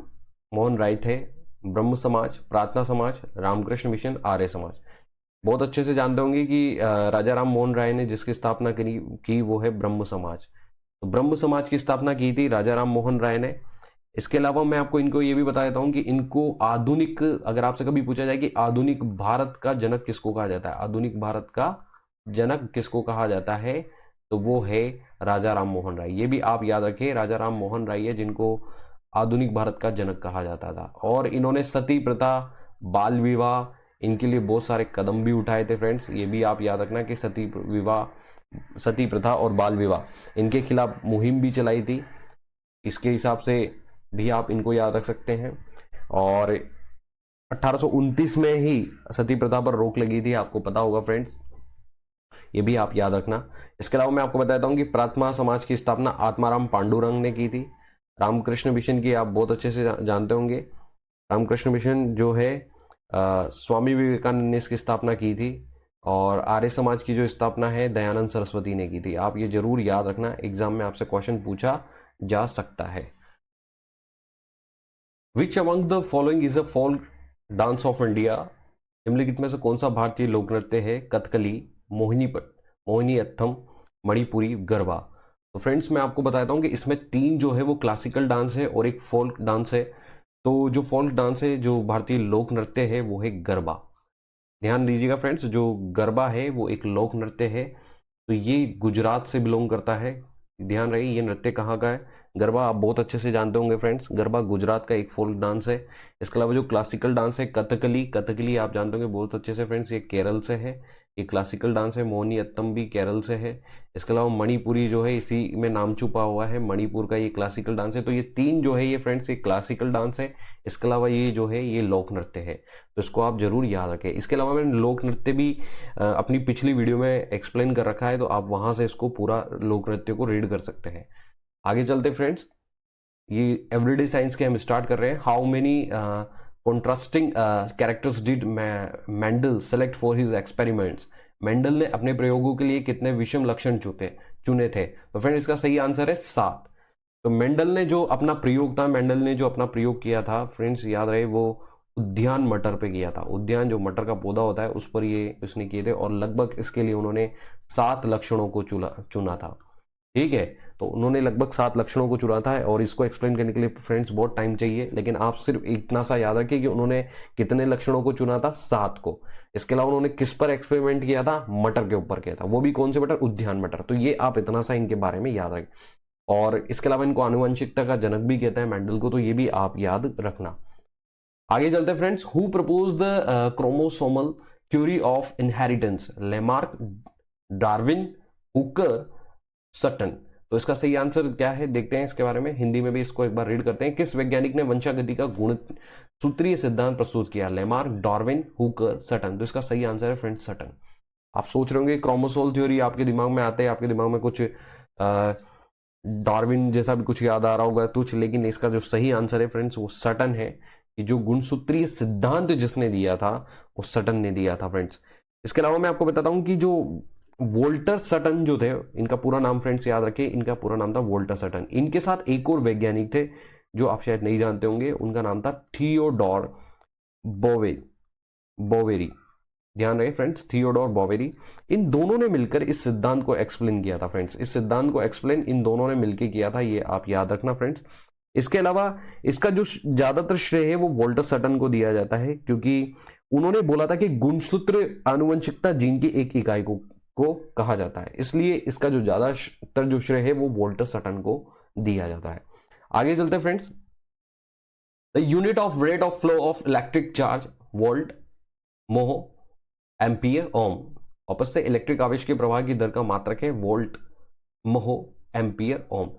मोहन राय थे। ब्रह्म समाज, प्रार्थना समाज, रामकृष्ण मिशन, आर्य समाज। बहुत अच्छे से जानते होंगे कि राजा राम मोहन राय ने जिसकी स्थापना की वो है ब्रह्म समाज। तो ब्रह्म समाज की स्थापना की थी राजा राम मोहन राय ने। इसके अलावा मैं आपको इनको ये भी बता देता हूं कि इनको आधुनिक, अगर आपसे कभी पूछा जाए कि आधुनिक भारत का जनक किसको कहा जाता है, आधुनिक भारत का जनक किसको कहा जाता है, तो वो है राजा राम मोहन राय। ये भी आप याद रखें, राजा राम मोहन राय है जिनको आधुनिक भारत का जनक कहा जाता था। और इन्होंने सती प्रथा, बाल विवाह, इनके लिए बहुत सारे कदम भी उठाए थे फ्रेंड्स। ये भी आप याद रखना कि सती प्रथा और बाल विवाह, इनके खिलाफ मुहिम भी चलाई थी। इसके हिसाब से भी आप इनको याद रख सकते हैं। और 1829 में ही सती प्रथा पर रोक लगी थी, आपको पता होगा फ्रेंड्स, ये भी आप याद रखना। इसके अलावा मैं आपको बताता हूं कि प्रार्थना समाज की स्थापना आत्माराम पांडुरंग ने की थी। रामकृष्ण मिशन की आप बहुत अच्छे से जानते होंगे। रामकृष्ण मिशन जो है स्वामी विवेकानंद ने इसकी स्थापना की थी। और आर्य समाज की जो स्थापना है दयानंद सरस्वती ने की थी। आप ये जरूर याद रखना, एग्जाम में आपसे क्वेश्चन पूछा जा सकता है। Which among the following is a folk dance of India? निम्नलिखित में से कौन सा भारतीय लोक नृत्य है? कथकली, मोहिनीअट्टम, मणिपुरी, गरबा। तो फ्रेंड्स मैं आपको बताता हूं कि इसमें 3 जो है वो क्लासिकल डांस है और एक फोल्क डांस है। तो जो फोल्क डांस है, जो भारतीय लोक नृत्य है, वो है गरबा। ध्यान दीजिएगा फ्रेंड्स, जो गरबा है वो एक लोक नृत्य है, तो ये गुजरात से बिलोंग करता है। ध्यान रहे ये नृत्य कहाँ का है? गरबा आप बहुत अच्छे से जानते होंगे फ्रेंड्स, गरबा गुजरात का एक फोल्क डांस है। इसके अलावा जो क्लासिकल डांस है कथकली आप जानते होंगे बहुत अच्छे से फ्रेंड्स, ये केरल से है, ये क्लासिकल डांस है। मोहिनीअट्टम भी केरल से है। इसके अलावा मणिपुरी जो है इसी में नाम छुपा हुआ है, मणिपुर का ये क्लासिकल डांस है। तो ये 3 जो है ये फ्रेंड्स ये क्लासिकल डांस है। इसके अलावा ये जो है ये लोक नृत्य है, तो इसको आप जरूर याद रखें। इसके अलावा मैंने लोक नृत्य भी अपनी पिछली वीडियो में एक्सप्लेन कर रखा है, तो आप वहां से इसको पूरा लोक नृत्य को रीड कर सकते हैं। आगे चलते फ्रेंड्स, ये एवरीडे साइंस के हम स्टार्ट कर रहे हैं। How many contrasting characters did Mendel select for his experiments? Mendel ने अपने प्रयोगों के लिए कितने विषम लक्षण चुने थे? तो फ्रेंड इसका सही आंसर है 7। तो मेंडल ने जो अपना प्रयोग किया था फ्रेंड्स, याद रहे वो उद्यान मटर पे किया था। उद्यान जो मटर का पौधा होता है उस पर ये उसने किए थे, और लगभग इसके लिए उन्होंने 7 लक्षणों को चुना था। ठीक है। तो उन्होंने लगभग 7 लक्षणों को चुना था और इसको एक्सप्लेन करने के लिए फ्रेंड्स बहुत टाइम चाहिए, लेकिन आप सिर्फ इतना सा याद रखिए कि उन्होंने कितने लक्षणों को चुना था, 7 को। इसके अलावा उन्होंने किस पर एक्सपेरिमेंट किया था, मटर के ऊपर किया था, वो भी कौन से मटर, उद्यान मटर। तो ये आप इतना सा इनके बारे में याद रखें। और इसके अलावा इनको आनुवंशिकता का जनक भी कहते हैं मेंडल को, तो ये भी आप याद रखना। आगे चलते हैं friends. Who propose the chromosomal theory of inheritance, Lamarck, Darwin, Hooker, Sutton. तो इसका सही आंसर क्या है देखते हैं इसके बारे में, हिंदी में भी इसको एक बार रीड करते हैं। किस वैज्ञानिक ने वंशागति का गुण सूत्रीय सिद्धांत प्रस्तुत किया, लेमार्क, डार्विन, हुकर, सटन। तो इसका सही आंसर है फ्रेंड्स सटन। आप सोच रहे होंगे क्रोमोसोल थ्योरी आपके दिमाग में आते हैं, आपके दिमाग में कुछ डार्विन जैसा भी कुछ याद आ रहा होगा कुछ, लेकिन इसका जो सही आंसर है फ्रेंड्स वो सटन है। कि जो गुणसूत्रीय सिद्धांत जिसने दिया था वो सटन ने दिया था फ्रेंड्स। इसके अलावा मैं आपको बताता हूं कि जो वोल्टर सटन जो थे, इनका पूरा नाम फ्रेंड्स याद रखिए, इनका पूरा नाम था वोल्टर सटन। इनके साथ एक और वैज्ञानिक थे जो आप शायद नहीं जानते होंगे, उनका नाम था थियोडोर बोवेरी। ध्यान रहे फ्रेंड्स, थियोडोर बोवेरी। इन दोनों ने मिलकर इस सिद्धांत को एक्सप्लेन किया था फ्रेंड्स। इस सिद्धांत को एक्सप्लेन इन दोनों ने मिलकर किया था, ये आप याद रखना फ्रेंड्स। इसके अलावा इसका जो ज्यादातर श्रेय है वो वोल्टर सटन को दिया जाता है, क्योंकि उन्होंने बोला था कि गुणसूत्र आनुवंशिकता जीन की एक इकाई को कहा जाता है, इसलिए इसका जो ज्यादातर जो श्रेय है वो वोल्टर सटन को दिया जाता है। आगे चलते हैं friends. The unit of rate of flow of electric charge, volt, मोह, एम्पियर, ओम। वापस से, इलेक्ट्रिक आवेश के प्रवाह की दर का मात्रक है वोल्ट, मोह, एम्पियर, ओम।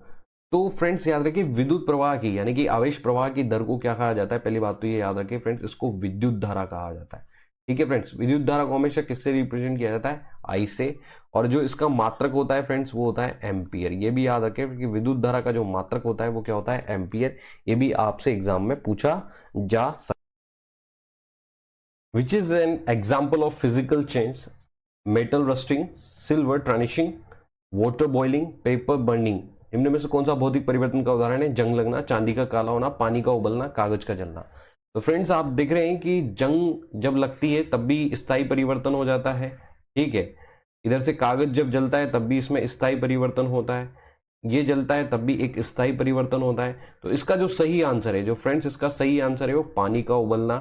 तो फ्रेंड्स याद रखिए विद्युत प्रवाह की यानी कि आवेश प्रवाह की दर को क्या कहा जाता है, पहली बात तो ये याद रखिए फ्रेंड्स, इसको विद्युत धारा कहा जाता है। ठीक है फ्रेंड्स, विद्युत धारा को हमेशा किससे रिप्रेजेंट किया जाता है, आई से, और जो इसका मात्रक होता है फ्रेंड्स वो होता है एम्पियर। ये भी याद रखें कि विद्युत धारा का जो मात्रक होता है वो क्या होता है, एम्पियर। ये भी आपसे एग्जाम में पूछा जा सकता है। Which is an example of physical change, metal rusting, silver transition, water boiling, paper burning. निम्न में से कौन सा भौतिक परिवर्तन का उदाहरण है, जंग लगना, चांदी का काला होना, पानी का उबलना, कागज का जलना। तो फ्रेंड्स आप देख रहे हैं कि जंग जब लगती है तब भी स्थायी परिवर्तन हो जाता है। ठीक है, इधर से कागज जब जलता है तब भी इसमें स्थायी परिवर्तन होता है, ये जलता है तब भी एक स्थायी परिवर्तन होता है। तो इसका जो सही आंसर है, जो फ्रेंड्स इसका सही आंसर है वो पानी का उबलना।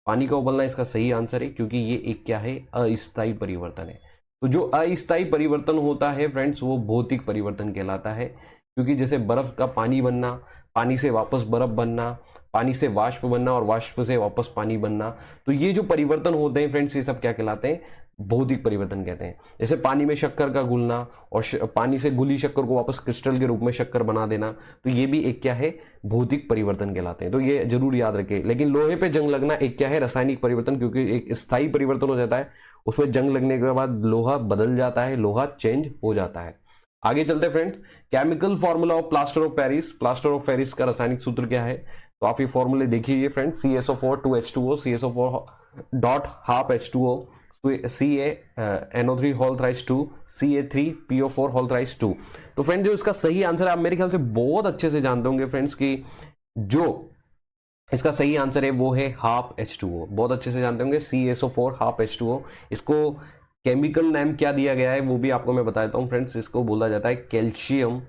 पानी का उबलना इसका सही आंसर है, क्योंकि ये एक क्या है, अस्थायी परिवर्तन है। तो जो अस्थायी परिवर्तन होता है फ्रेंड्स वो भौतिक परिवर्तन कहलाता है, क्योंकि जैसे बर्फ का पानी बनना, पानी से वापस बर्फ बनना, पानी से वाष्प बनना और वाष्प से वापस पानी बनना, तो ये जो परिवर्तन होते हैं फ्रेंड्स ये सब क्या कहलाते हैं, भौतिक परिवर्तन कहते हैं। जैसे पानी में शक्कर का घुलना और पानी से घुली शक्कर को वापस क्रिस्टल के रूप में शक्कर बना देना, तो ये भी एक क्या है, भौतिक परिवर्तन कहलाते हैं। तो ये जरूर याद रखें। लेकिन लोहे पे जंग लगना एक क्या है, रासायनिक परिवर्तन, क्योंकि एक स्थायी परिवर्तन हो जाता है, उसमें जंग लगने के बाद लोहा बदल जाता है, लोहा चेंज हो जाता है। आगे चलते हैं friends. Chemical formula of plaster of Paris, plaster of Paris का रासायनिक सूत्र क्या है, तो आप ये फॉर्मूले देखिए friends, CSO4 2H2O, CSO4 dot half H2O, CaNO3 whole thrice 2, Ca3PO4 whole thrice 2। तो फ्रेंड जो इसका सही आंसर है, आप मेरे ख्याल से बहुत अच्छे से जानते होंगे फ्रेंड्स कि जो इसका सही आंसर है वो है हाफ H2O, बहुत अच्छे से जानते होंगे, CSO4 हाफ H2O। इसको केमिकल नेम क्या दिया गया है वो भी आपको मैं बता देता हूं फ्रेंड्स। इसको बोला जाता है कैल्शियम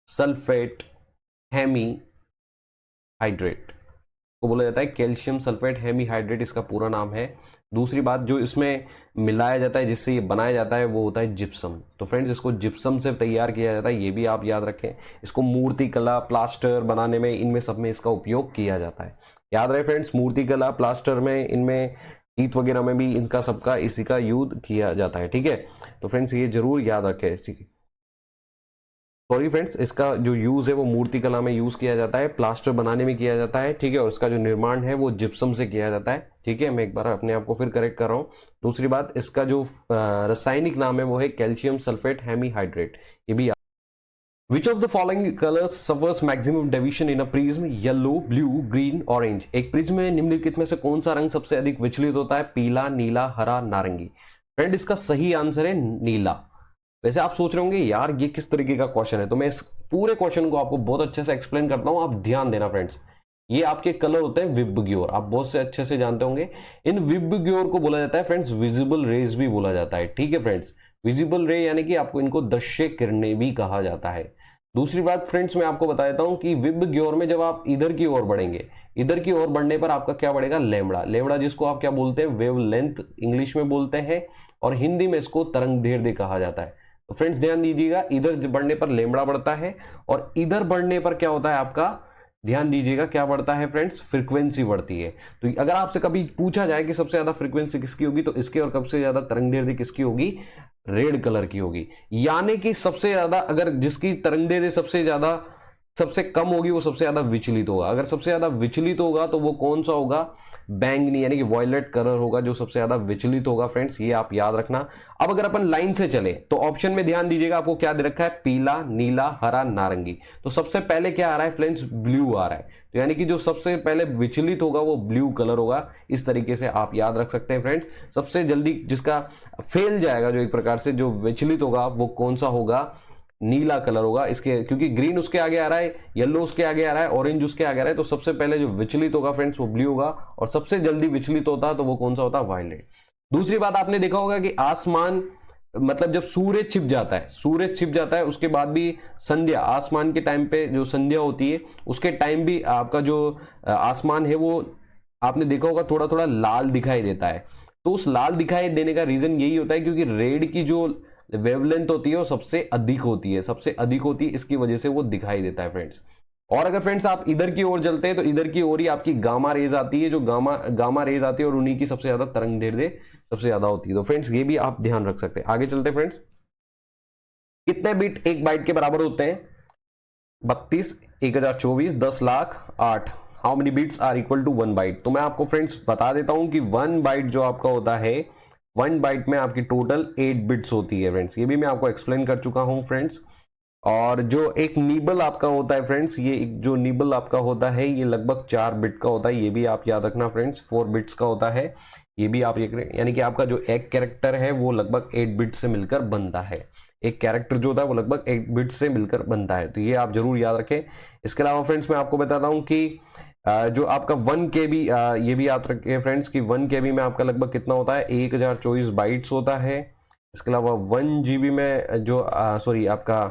सल्फेट हेमी हाइड्रेट, को बोला जाता है कैल्शियम सल्फेट हेमी हाइड्रेट, इसका पूरा नाम है। दूसरी बात, जो इसमें मिलाया जाता है जिससे ये बनाया जाता है वो होता है जिप्सम। तो फ्रेंड्स इसको जिप्सम से तैयार किया जाता है, ये भी आप याद रखें। इसको मूर्ति कला, प्लास्टर बनाने में, इनमें सब में इसका उपयोग किया जाता है। याद रहे फ्रेंड्स, मूर्ति कला, प्लास्टर में, इनमें ईट वगैरह में भी इनका सबका इसी का यूज किया जाता है। ठीक है, तो फ्रेंड्स ये जरूर याद रखें। सॉरी फ्रेंड्स, इसका जो यूज है वो मूर्ति कला में यूज किया जाता है, प्लास्टर बनाने में किया जाता है। ठीक है, और इसका जो निर्माण है वो जिप्सम से किया जाता है। ठीक है, मैं एक बार अपने आप को फिर करेक्ट कर रहा हूं। दूसरी बात, इसका जो रासायनिक नाम है वो है कैल्शियम सल्फेट हेमी हाइड्रेट, ये भी। Which of the following colors suffers maximum division in a prism? Yellow, blue, green, orange. एक प्रिज्म में निम्नलिखित में से कौन सा रंग सबसे अधिक विचलित होता है, पीला, नीला, हरा, नारंगी। फ्रेंड इसका सही आंसर है नीला। वैसे आप सोच रहे होंगे यार ये किस तरीके का क्वेश्चन है, तो मैं इस पूरे क्वेश्चन को आपको बहुत अच्छे से एक्सप्लेन करता हूं, आप ध्यान देना फ्रेंड्स। ये आपके कलर होते हैं विबग्योर, आप बहुत से अच्छे से जानते होंगे। इन विबग्योर को बोला जाता है फ्रेंड्स विजिबल रेज भी बोला जाता है। ठीक है फ्रेंड्स, विजिबल रे यानी कि आपको इनको दृश्य किरणें भी कहा जाता है। दूसरी बात फ्रेंड्स मैं आपको बता देता हूं कि विबग्योर में जब आप इधर की ओर बढ़ेंगे, इधर की ओर बढ़ने पर आपका क्या बढ़ेगा, लैम्बडा। लैम्बडा जिसको आप क्या बोलते हैं, वेव लेंथ इंग्लिश में बोलते हैं, और हिंदी में इसको तरंग दैर्ध्य कहा जाता है। तो फ्रेंड्स ध्यान दीजिएगा, इधर बढ़ने पर लैम्बडा बढ़ता है, और इधर बढ़ने पर क्या होता है आपका, ध्यान दीजिएगा क्या बढ़ता है फ्रेंड्स, फ्रीक्वेंसी बढ़ती है। तो अगर आपसे कभी पूछा जाए कि सबसे ज्यादा फ्रीक्वेंसी किसकी होगी, तो इसकी, और सबसे ज्यादा तरंग दैर्ध्य किसकी होगी, रेड कलर की होगी। यानी कि सबसे ज्यादा, अगर जिसकी तरंग दैर्ध्य सबसे कम होगी वो सबसे ज्यादा विचलित होगा। अगर सबसे ज्यादा विचलित होगा तो वो कौन सा होगा, बैंगनी यानी कि वॉयलेट कलर होगा जो सबसे ज्यादा विचलित होगा फ्रेंड्स, ये आप याद रखना। अब अगर अपन लाइन से चले तो ऑप्शन में ध्यान दीजिएगा, आपको क्या दे रखा है, पीला, नीला, हरा, नारंगी। तो सबसे पहले क्या आ रहा है फ्रेंड्स, ब्लू आ रहा है। तो यानी कि जो सबसे पहले विचलित होगा वो ब्लू कलर होगा। इस तरीके से आप याद रख सकते हैं फ्रेंड्स। सबसे जल्दी जिसका फेल जाएगा, जो एक प्रकार से जो विचलित होगा, वो कौन सा होगा, नीला कलर होगा। इसके क्योंकि ग्रीन उसके आगे आ रहा है, येलो उसके आगे आ रहा है, ऑरेंज उसके आगे आ रहा है, तो सबसे पहले जो विचलित होगा फ्रेंड्स वो ब्लू होगा, और सबसे जल्दी विचलित होता है तो वो कौन सा होता है, वायलेट। दूसरी बात आपने देखा होगा कि आसमान, मतलब जब सूरज छिप जाता है, सूरज छिप जाता है उसके बाद भी संध्या, आसमान के टाइम पे जो संध्या होती है उसके टाइम भी आपका जो आसमान है वो आपने देखा होगा थोड़ा थोड़ा लाल दिखाई देता है। तो उस लाल दिखाई देने का रीजन यही होता है क्योंकि रेड की जो वेवलेंथ होती है वो सबसे अधिक होती है, सबसे अधिक होती है, इसकी वजह से वो दिखाई देता है फ्रेंड्स। और अगर फ्रेंड्स आप इधर की ओर चलते हैं तो इधर की ओर ही आपकी गामा रेज आती है, जो गामा रेज आती है, और उन्हीं की सबसे ज्यादा तरंग दैर्ध्य सबसे ज्यादा होती है। तो फ्रेंड्स ये भी आप ध्यान रख सकते हैं। आगे चलते हैं फ्रेंड्स, कितने बिट एक बाइट के बराबर होते हैं, 32, 1024, 10 lakh, 8। How many bits are equal to 1 byte. तो मैं आपको फ्रेंड्स बता देता हूं कि 1 बाइट जो आपका होता है, 1 बाइट में आपकी टोटल 8 बिट्स होती है फ्रेंड्स। ये भी मैं आपको एक्सप्लेन कर चुका हूं फ्रेंड्स। और जो एक निबल आपका होता है फ्रेंड्स, ये एक जो निबल आपका होता है ये लगभग 4 बिट का होता है, ये भी आप याद रखना फ्रेंड्स। 4 बिट्स का होता है ये भी आप, यानी कि आपका जो एक कैरेक्टर है वो लगभग 8 बिट से मिलकर बनता है। एक कैरेक्टर जो होता है वो लगभग 8 बिट से मिलकर बनता है, तो ये आप जरूर याद रखें। इसके अलावा फ्रेंड्स मैं आपको बताता हूं कि जो आपका 1 KB, ये भी याद रखें फ्रेंड्स कि 1 KB में आपका लगभग कितना होता है, 1024 बाइट्स होता है। इसके अलावा 1 GB में जो सॉरी आपका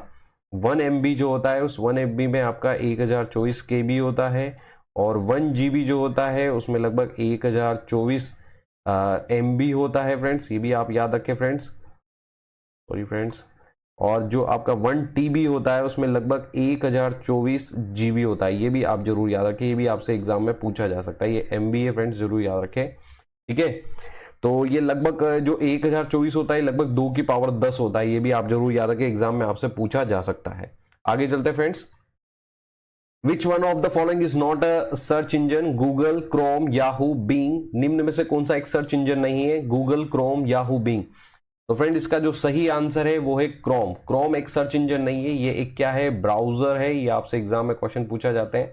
1 MB जो होता है, उस 1 MB में आपका 1024 KB होता है, और 1 GB जो होता है उसमें लगभग 1024 MB होता है फ्रेंड्स, ये भी आप याद रखें फ्रेंड्स, सॉरी फ्रेंड्स। और जो आपका 1 TB होता है उसमें लगभग 1024 GB होता है, ये भी आप जरूर याद रखें, ये भी आपसे एग्जाम में पूछा जा सकता है। ये MB है फ्रेंड्स, जरूर याद रखें, ठीक है। तो ये लगभग जो 1024 होता है लगभग 2 की पावर 10 होता है, ये भी आप जरूर याद रखें, एग्जाम में आपसे पूछा जा सकता है। आगे चलते हैं friends, which one of the following is not a search engine, Google, Chrome, Yahoo, Bing. निम्न में से कौन सा एक सर्च इंजन नहीं है, गूगल, क्रोम, याहू, बिंग। तो फ्रेंड इसका जो सही आंसर है वो है क्रोम। क्रोम एक सर्च इंजन नहीं है, ये एक क्या है, ब्राउजर है। ये आपसे एग्जाम में क्वेश्चन पूछा जाते हैं।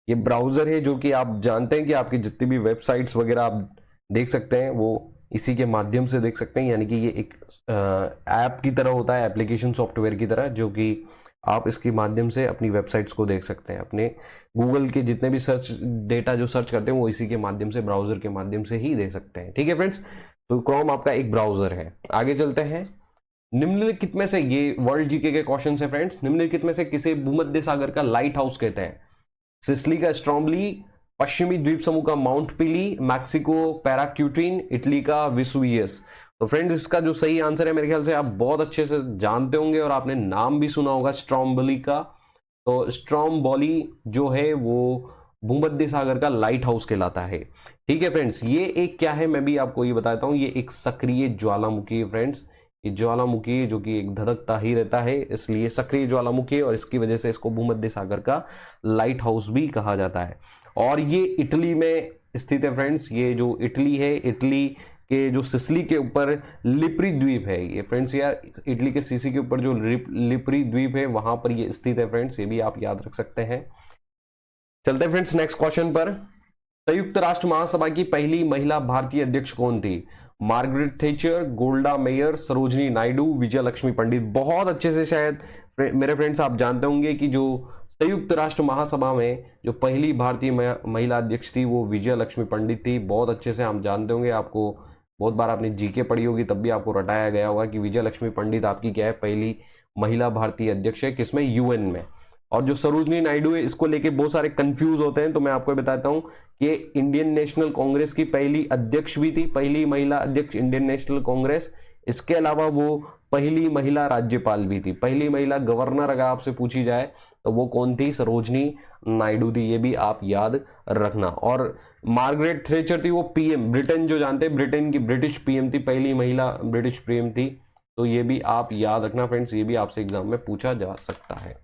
ये ब्राउजर है जो कि आप जानते हैं कि आपकी जितनी भी वेबसाइट्स वगैरह आप देख सकते हैं वो इसी के माध्यम से देख सकते हैं, यानी कि ये एक ऐप की तरह होता है, एप्लीकेशन सॉफ्टवेयर की तरह, जो कि आप इसके माध्यम से अपनी वेबसाइट्स को देख सकते हैं। अपने गूगल के जितने भी सर्च डेटा जो सर्च करते हैं वो इसी के माध्यम से, ब्राउजर के माध्यम से ही दे सकते हैं, ठीक है फ्रेंड्स। तो क्रोम आपका एक ब्राउजर है। आगे चलते हैं, निम्नलिखित में से, ये वर्ल्ड जीके के क्वेश्चन है फ्रेंड्स, निम्नलिखित में से किसे भूमध्य सागर का लाइट हाउस कहते हैं, सिसिली का स्ट्रोम्बली, पश्चिमी द्वीप समूह का माउंट पिली, मैक्सिको पैराक्यूटिन, इटली का विसुवियस। तो फ्रेंड्स इसका जो सही आंसर है, मेरे ख्याल से आप बहुत अच्छे से जानते होंगे और आपने नाम भी सुना होगा स्ट्रोम्बली का। तो स्ट्रोम्बोली जो है वो भूमध्य सागर का लाइट हाउस कहलाता है, ठीक है फ्रेंड्स। ये एक क्या है, मैं भी आपको ये बताता हूं, ये एक सक्रिय ज्वालामुखी है फ्रेंड्स। ये ज्वालामुखी जो कि एक धधकता ही रहता है, इसलिए सक्रिय ज्वालामुखी है, और इसकी वजह से इसको भूमध्य सागर का लाइट हाउस भी कहा जाता है। और ये इटली में स्थित है फ्रेंड्स। ये जो इटली है, इटली के जो सिसिली के ऊपर लिपरी द्वीप है ये फ्रेंड्स, यार इटली के सिसिली के ऊपर जो लिपरी द्वीप है वहां पर ये स्थित है फ्रेंड्स, ये भी आप याद रख सकते हैं। चलते हैं फ्रेंड्स नेक्स्ट क्वेश्चन पर। संयुक्त राष्ट्र महासभा की पहली महिला भारतीय अध्यक्ष कौन थी, Margaret Thatcher, गोल्डा mayor, Sarojini Naidu, विजय लक्ष्मी पंडित। बहुत अच्छे से शायद मेरे फ्रेंड्स आप जानते होंगे कि जो संयुक्त राष्ट्र महासभा में जो पहली भारतीय महिला अध्यक्ष थी वो विजय लक्ष्मी पंडित थी। बहुत अच्छे से हम जानते होंगे, आपको बहुत बार आपने जीके पढ़ी होगी, तब भी आपको रटाया गया होगा कि विजय लक्ष्मी पंडित आपकी क्या है, पहली महिला भारतीय अध्यक्ष है, किसमें, यूएन में। और जो सरोजनी नायडू है, इसको लेके बहुत सारे कंफ्यूज होते हैं, तो मैं आपको बताता हूं कि इंडियन नेशनल कांग्रेस की पहली अध्यक्ष भी थी, पहली महिला अध्यक्ष इंडियन नेशनल कांग्रेस। इसके अलावा वो पहली महिला राज्यपाल भी थी, पहली महिला गवर्नर अगर आपसे पूछी जाए तो वो कौन थी, सरोजनी नायडू थी, ये भी आप याद रखना। और मार्गरेट थ्रेचर थी वो पीएम, ब्रिटेन जो जानते हैं, ब्रिटेन की ब्रिटिश पीएम थी, पहली महिला ब्रिटिश पीएम थी, तो ये भी आप याद रखना फ्रेंड्स, ये भी आपसे एग्जाम में पूछा जा सकता है।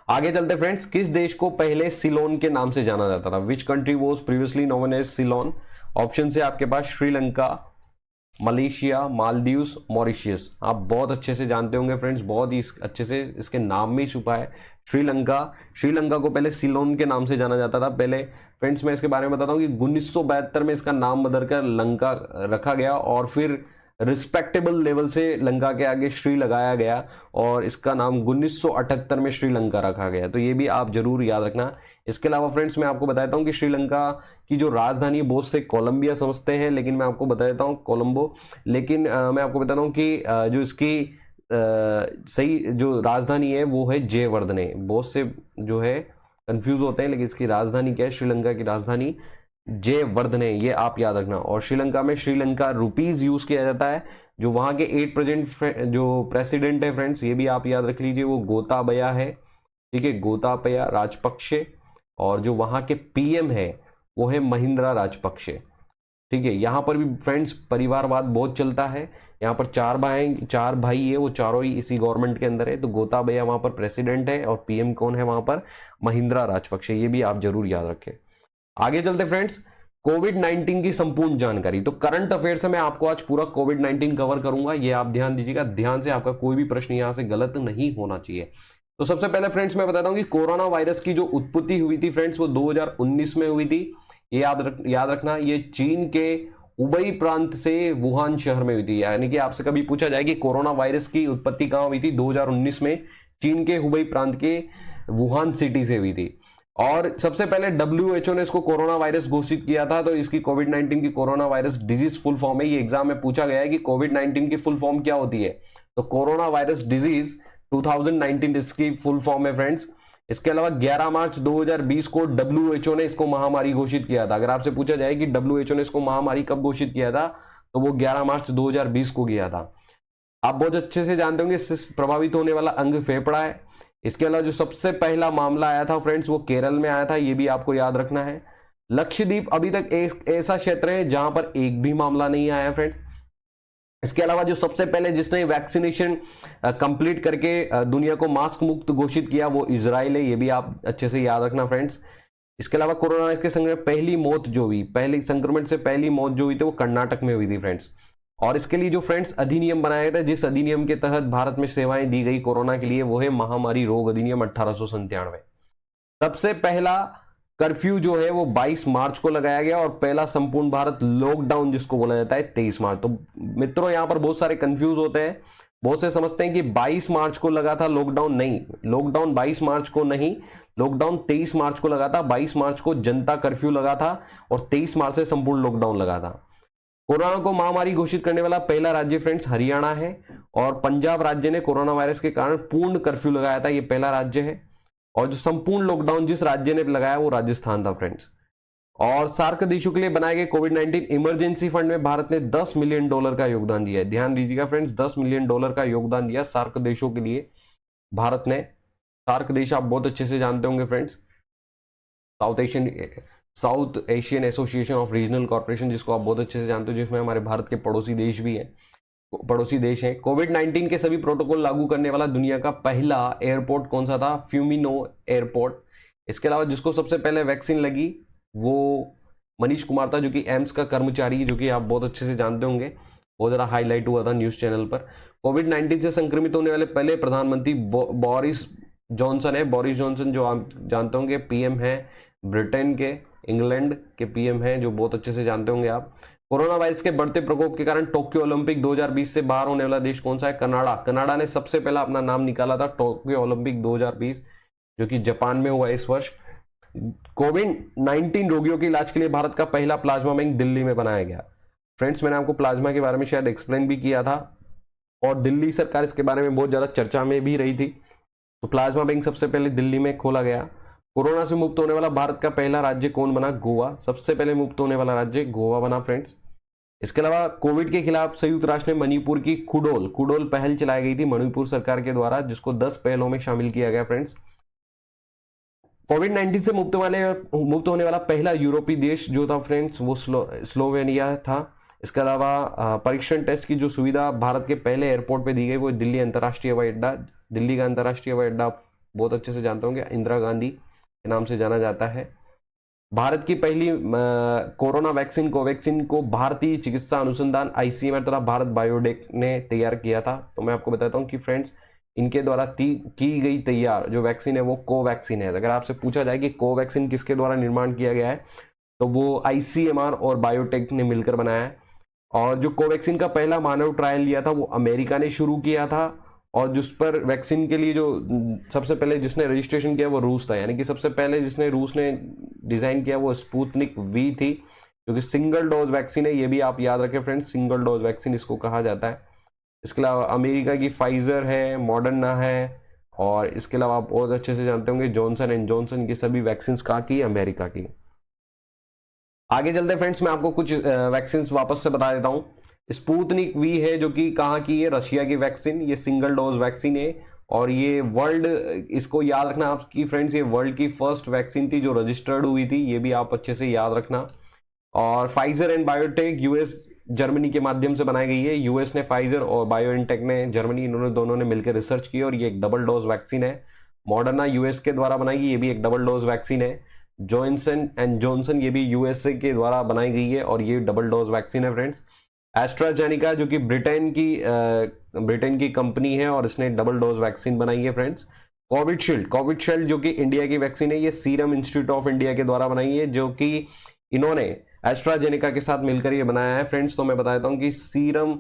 आगे चलते फ्रेंड्स, किस देश को पहले सिलोन के नाम से जाना जाता था, which country was previously known as Ceylon. Option से आपके पास श्रीलंका, मलेशिया, मालदीव्स, मॉरिशियस। आप बहुत अच्छे से जानते होंगे फ्रेंड्स, बहुत ही अच्छे से इसके नाम में ही छुपा है श्रीलंका। श्रीलंका को पहले सिलोन के नाम से जाना जाता था। पहले फ्रेंड्स मैं इसके बारे में बताता हूँ कि 1972 में इसका नाम बदलकर लंका रखा गया और फिर रिस्पेक्टेबल लेवल से लंका के आगे श्री लगाया गया और इसका नाम 1978 में श्रीलंका रखा गया, तो ये भी आप जरूर याद रखना। इसके अलावा फ्रेंड्स मैं आपको बताता हूं कि श्रीलंका की जो राजधानी बहुत से कोलंबिया समझते हैं, लेकिन मैं आपको बता देता हूं कोलंबो, लेकिन मैं आपको बताता हूं कि जो इसकी सही जो राजधानी है वो है जयवर्धने। बहुत से जो है कंफ्यूज होते हैं, लेकिन इसकी राजधानी क्या है, श्रीलंका की राजधानी जयवर्धने, ये आप याद रखना। और श्रीलंका में श्रीलंका रुपीज यूज किया जाता है। जो वहां के 8 प्रेजेंट जो प्रेसिडेंट है फ्रेंड्स, ये भी आप याद रख लीजिए, वो गोताबया है, ठीक है, गोताबया राजपक्षे। और जो वहां के पीएम है वो है महिंद्रा राजपक्षे, ठीक है। यहां पर भी फ्रेंड्स परिवारवाद बहुत चलता है। यहाँ पर चार भाई है, वो चारों ही इसी गवर्नमेंट के अंदर है। तो गोताबया वहां पर प्रेसिडेंट है और पीएम कौन है वहां पर, महिंद्रा राजपक्षे, ये भी आप जरूर याद रखें। आगे चलते फ्रेंड्स, कोविड-19 की संपूर्ण जानकारी। तो करंट अफेयर से मैं आपको आज पूरा कोविड-19 कवर करूंगा, ये आप ध्यान दीजिएगा, ध्यान से, आपका कोई भी प्रश्न यहां से गलत नहीं होना चाहिए। तो सबसे पहले फ्रेंड्स मैं बताता हूं कि कोरोना वायरस की जो उत्पत्ति हुई थी फ्रेंड्स, वो 2019 में हुई थी। ये याद रखना, ये चीन के उबई प्रांत से वुहान शहर में हुई थी। यानी कि आपसे कभी पूछा जाए कि कोरोना वायरस की उत्पत्ति कहां हुई थी, 2019 में चीन के हुबई प्रांत के वुहान सिटी से हुई थी। और सबसे पहले WHO ने इसको कोरोना वायरस घोषित किया था। तो इसकी कोविड-19 की corona virus disease full form है। ये एग्जाम में पूछा गया है कि कोविड-19 की फुल फॉर्म क्या होती है, तो कोरोना वायरस डिजीज 2019 इसकी फुल फॉर्म है फ्रेंड्स। इसके अलावा 11 मार्च 2020 को WHO ने इसको महामारी घोषित किया था। अगर आपसे पूछा जाए कि WHO ने इसको महामारी कब घोषित किया था, तो वो 11 मार्च 2020 को किया था। आप बहुत अच्छे से जानते होंगे इससे प्रभावित होने वाला अंग फेफड़ा है। इसके अलावा जो सबसे पहला मामला आया था फ्रेंड्स, वो केरल में आया था, ये भी आपको याद रखना है। लक्षद्वीप अभी तक एक ऐसा क्षेत्र है जहां पर एक भी मामला नहीं आया फ्रेंड्स। इसके अलावा जो सबसे पहले जिसने वैक्सीनेशन कंप्लीट करके दुनिया को मास्क मुक्त घोषित किया, वो इजराइल है, ये भी आप अच्छे से याद रखना फ्रेंड्स। इसके अलावा कोरोना वायरस के संक्रमण पहली मौत जो हुई, पहली संक्रमण से पहली मौत जो हुई थी, वो कर्नाटक में हुई थी फ्रेंड्स। और इसके लिए जो फ्रेंड्स अधिनियम बनाया गया था, जिस अधिनियम के तहत भारत में सेवाएं दी गई कोरोना के लिए, वो है महामारी रोग अधिनियम 1897। सबसे पहला कर्फ्यू जो है वो 22 मार्च को लगाया गया और पहला संपूर्ण भारत लॉकडाउन जिसको बोला जाता है 23 मार्च। तो मित्रों यहां पर बहुत सारे कंफ्यूज होते हैं, बहुत से समझते हैं कि 22 मार्च को लगा था लॉकडाउन, नहीं, लॉकडाउन 22 मार्च को नहीं, लॉकडाउन 23 मार्च को लगा था। 22 मार्च को जनता कर्फ्यू लगा था और 23 मार्च से संपूर्ण लॉकडाउन लगा था। कोरोना को महामारी घोषित करने वाला पहला राज्य फ्रेंड्स हरियाणा है और पंजाब राज्य ने कोरोना वायरस के कारण पूर्ण कर्फ्यू लगाया था, ये पहला राज्य है। और जो संपूर्ण लॉकडाउन जिस राज्य ने लगाया वो राजस्थान था फ्रेंड्स। और सार्क देशों के लिए बनाए गए कोविड-19 इमरजेंसी फंड में भारत ने $10 मिलियन का योगदान दिया है। ध्यान दीजिएगा फ्रेंड्स, $10 मिलियन का योगदान दिया सार्क देशों के लिए भारत ने। सार्क देश आप बहुत अच्छे से जानते होंगे friends, south Asian association of regional corporation, जिसको आप बहुत अच्छे से जानते हो, जिसमें हमारे भारत के पड़ोसी देश हैं। कोविड-19 के सभी प्रोटोकॉल लागू करने वाला दुनिया का पहला एयरपोर्ट कौन सा था, फ्यूमिनो एयरपोर्ट। इसके अलावा जिसको सबसे पहले वैक्सीन लगी वो मनीष कुमार था, जो कि एम्स का कर्मचारी, जो कि आप बहुत अच्छे से जानते होंगे, बहुत ज़्यादा हाईलाइट हुआ था न्यूज चैनल पर। कोविड-19 से संक्रमित होने वाले पहले प्रधानमंत्री बोरिस जॉनसन है। बोरिस जॉनसन जो आप जानते होंगे पीएम है ब्रिटेन के, इंग्लैंड के पीएम हैं, जो बहुत अच्छे से जानते होंगे आप। कोरोना वायरस के बढ़ते प्रकोप के कारण टोक्यो ओलंपिक 2020 से बाहर होने वाला देश कौन सा है, कनाडा। कनाडा ने सबसे पहला अपना नाम निकाला था टोक्यो ओलंपिक 2020, जो कि जापान में हुआ इस वर्ष। कोविड-19 रोगियों के इलाज के लिए भारत का पहला प्लाज्मा बैंक दिल्ली में बनाया गया। फ्रेंड्स मैंने आपको प्लाज्मा के बारे में शायद एक्सप्लेन भी किया था और दिल्ली सरकार इसके बारे में बहुत ज़्यादा चर्चा में भी रही थी। तो प्लाज्मा बैंक सबसे पहले दिल्ली में खोला गया। कोरोना से मुक्त होने वाला भारत का पहला राज्य कौन बना? गोवा। सबसे पहले मुक्त होने वाला राज्य गोवा बना फ्रेंड्स। इसके अलावा कोविड के खिलाफ संयुक्त राष्ट्र ने मणिपुर की कुडोल पहल चलाई गई थी मणिपुर सरकार के द्वारा, जिसको 10 पहलों में शामिल किया गया फ्रेंड्स। कोविड-19 से मुक्त होने वाला पहला यूरोपीय देश जो था फ्रेंड्स वो स्लोवेनिया था। इसके अलावा परीक्षण टेस्ट की जो सुविधा भारत के पहले एयरपोर्ट पे दी गई वो दिल्ली अंतर्राष्ट्रीय हवाई अड्डा। दिल्ली का अंतर्राष्ट्रीय हवाई अड्डा बहुत अच्छे से जानते होंगे, इंदिरा गांधी के नाम से जाना जाता है। भारत की पहली कोरोना वैक्सीन कोवैक्सीन को भारतीय चिकित्सा अनुसंधान ICMR तथा भारत बायोटेक ने तैयार किया था। तो मैं आपको बताता हूँ कि फ्रेंड्स इनके द्वारा की गई तैयार जो वैक्सीन है वो कोवैक्सीन है। अगर आपसे पूछा जाए कि कोवैक्सीन किसके द्वारा निर्माण किया गया है तो वो ICMR और बायोटेक ने मिलकर बनाया है। और जो कोवैक्सीन का पहला मानव ट्रायल लिया था वो अमेरिका ने शुरू किया था और जिस पर वैक्सीन के लिए जो सबसे पहले जिसने रजिस्ट्रेशन किया वो रूस था, यानी कि सबसे पहले जिसने रूस ने डिजाइन किया वो स्पुतनिक V थी जो कि सिंगल डोज वैक्सीन है। ये भी आप याद रखें फ्रेंड्स, सिंगल डोज वैक्सीन इसको कहा जाता है। इसके अलावा अमेरिका की फाइजर है, मॉडर्ना है और इसके अलावा आप बहुत अच्छे से जानते होंगे जॉनसन एंड जॉनसन की सभी वैक्सीन कहाँ की? अमेरिका की। आगे चलते फ्रेंड्स मैं आपको कुछ वैक्सीन वापस से बता देता हूँ। स्पुतनिक V है जो कि कहाँ की है? रशिया की वैक्सीन। ये सिंगल डोज वैक्सीन है और ये वर्ल्ड, इसको याद रखना आपकी फ्रेंड्स, ये वर्ल्ड की फर्स्ट वैक्सीन थी जो रजिस्टर्ड हुई थी, ये भी आप अच्छे से याद रखना। और Pfizer and biotech US Germany के माध्यम से बनाई गई है। US ने फाइजर और बायोएनटेक ने जर्मनी, इन्होंने दोनों ने मिलकर रिसर्च की और ये एक डबल डोज वैक्सीन है। मॉडर्ना US के द्वारा बनाई गई, ये भी एक डबल डोज वैक्सीन है। जॉनसन एंड जॉनसन ये भी USA के द्वारा बनाई गई है और ये डबल डोज वैक्सीन है फ्रेंड्स। एस्ट्राजेनिका जो कि ब्रिटेन की कंपनी है और इसने डबल डोज वैक्सीन बनाई है फ्रेंड्स। कोविशील्ड जो कि इंडिया की वैक्सीन है, ये सीरम इंस्टीट्यूट ऑफ इंडिया के द्वारा बनाई है जो कि इन्होंने एस्ट्राजेनिका के साथ मिलकर ये बनाया है फ्रेंड्स। तो मैं बता देता हूँ कि सीरम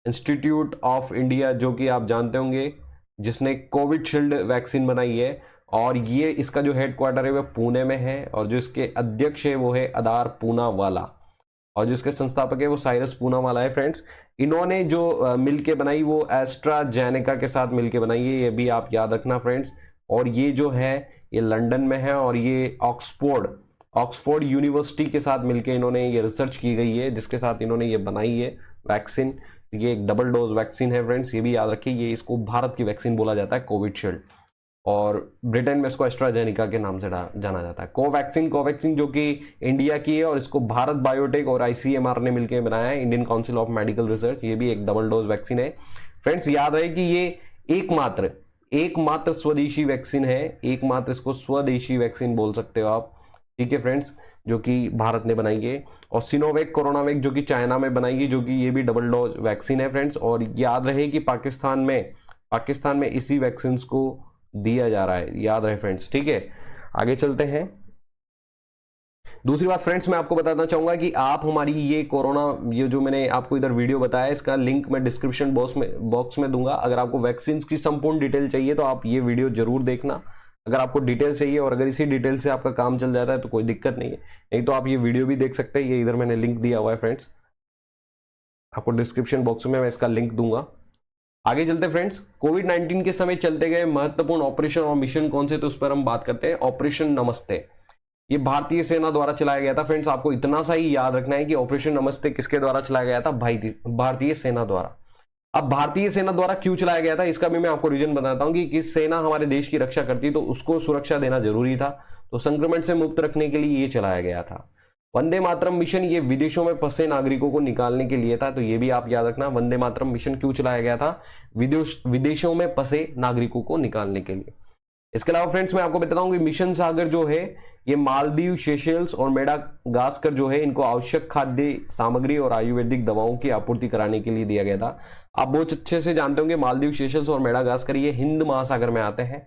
इंस्टीट्यूट ऑफ इंडिया जो कि आप जानते होंगे जिसने कोविशील्ड वैक्सीन बनाई है और ये इसका जो हेडक्वार्टर है वो पुणे में है और जो इसके अध्यक्ष है वो है आधार पूनावाला और जो इसके संस्थापक है वो साइरस पूनावाला है फ्रेंड्स। इन्होंने जो मिलके बनाई वो एस्ट्राजेनेका के साथ मिलके बनाई है, ये भी आप याद रखना फ्रेंड्स। और ये जो है ये लंदन में है और ये ऑक्सफोर्ड यूनिवर्सिटी के साथ मिलके इन्होंने ये रिसर्च की गई है जिसके साथ इन्होंने ये बनाई है वैक्सीन। ये एक डबल डोज वैक्सीन है फ्रेंड्स, ये भी याद रखिए। ये इसको भारत की वैक्सीन बोला जाता है कोविशील्ड और ब्रिटेन में इसको एस्ट्राजेनिका के नाम से जाना जाता है। कोवैक्सीन जो कि इंडिया की है और इसको भारत बायोटेक और ICMR ने मिलकर बनाया है, Indian council of medical research. ये भी एक डबल डोज वैक्सीन है फ्रेंड्स। याद रहे कि ये एकमात्र स्वदेशी वैक्सीन है, एकमात्र इसको स्वदेशी वैक्सीन बोल सकते हो आप, ठीक है फ्रेंड्स, जो कि भारत ने बनाई है। और सिनोवैक कोरोनावैक जो कि चाइना में बनाई है, जो कि ये भी डबल डोज वैक्सीन है फ्रेंड्स। और याद रहे कि पाकिस्तान में इसी वैक्सीन को दिया जा रहा है, याद रहे फ्रेंड्स, ठीक है। आगे चलते हैं। दूसरी बात फ्रेंड्स मैं आपको बताना चाहूंगा कि आप हमारी ये कोरोना, ये जो मैंने आपको इधर वीडियो बताया इसका लिंक मैं डिस्क्रिप्शन बॉक्स में दूंगा। अगर आपको वैक्सीन की संपूर्ण डिटेल चाहिए तो आप ये वीडियो जरूर देखना। अगर आपको डिटेल चाहिए और अगर इसी डिटेल से आपका काम चल जाता है तो कोई दिक्कत नहीं है, नहीं तो आप ये वीडियो भी देख सकते हैं। ये इधर मैंने लिंक दिया हुआ है फ्रेंड्स, आपको डिस्क्रिप्शन बॉक्स में मैं इसका लिंक दूंगा। आगे चलते फ्रेंड्स। कोविड-19 के समय चलते गए महत्वपूर्ण ऑपरेशन और मिशन कौन से, तो उस पर हम बात करते हैं। ऑपरेशन नमस्ते, ये भारतीय सेना द्वारा चलाया गया था फ्रेंड्स। आपको इतना सा ही याद रखना है कि ऑपरेशन नमस्ते किसके द्वारा चलाया गया था? भारतीय सेना द्वारा। अब भारतीय सेना द्वारा क्यों चलाया गया था इसका भी मैं आपको रीजन बताता हूं कि सेना हमारे देश की रक्षा करती तो उसको सुरक्षा देना जरूरी था, तो संक्रमण से मुक्त रखने के लिए ये चलाया गया था। वंदे मातरम मिशन ये विदेशों में फंसे नागरिकों को निकालने के लिए था, तो ये भी आप याद रखना। वंदे मातरम मिशन क्यों चलाया गया था? विदेशों में फंसे नागरिकों को निकालने के लिए। इसके अलावा फ्रेंड्स मैं आपको बताता हूं कि मिशन सागर जो है ये मालदीव, सेशेल्स और मेडागास्कर जो है इनको आवश्यक खाद्य सामग्री और आयुर्वेदिक दवाओं की आपूर्ति कराने के लिए दिया गया था। आप बहुत अच्छे से जानते होंगे मालदीव, सेशेल्स और मेडागास्कर ये हिंद महासागर में आते हैं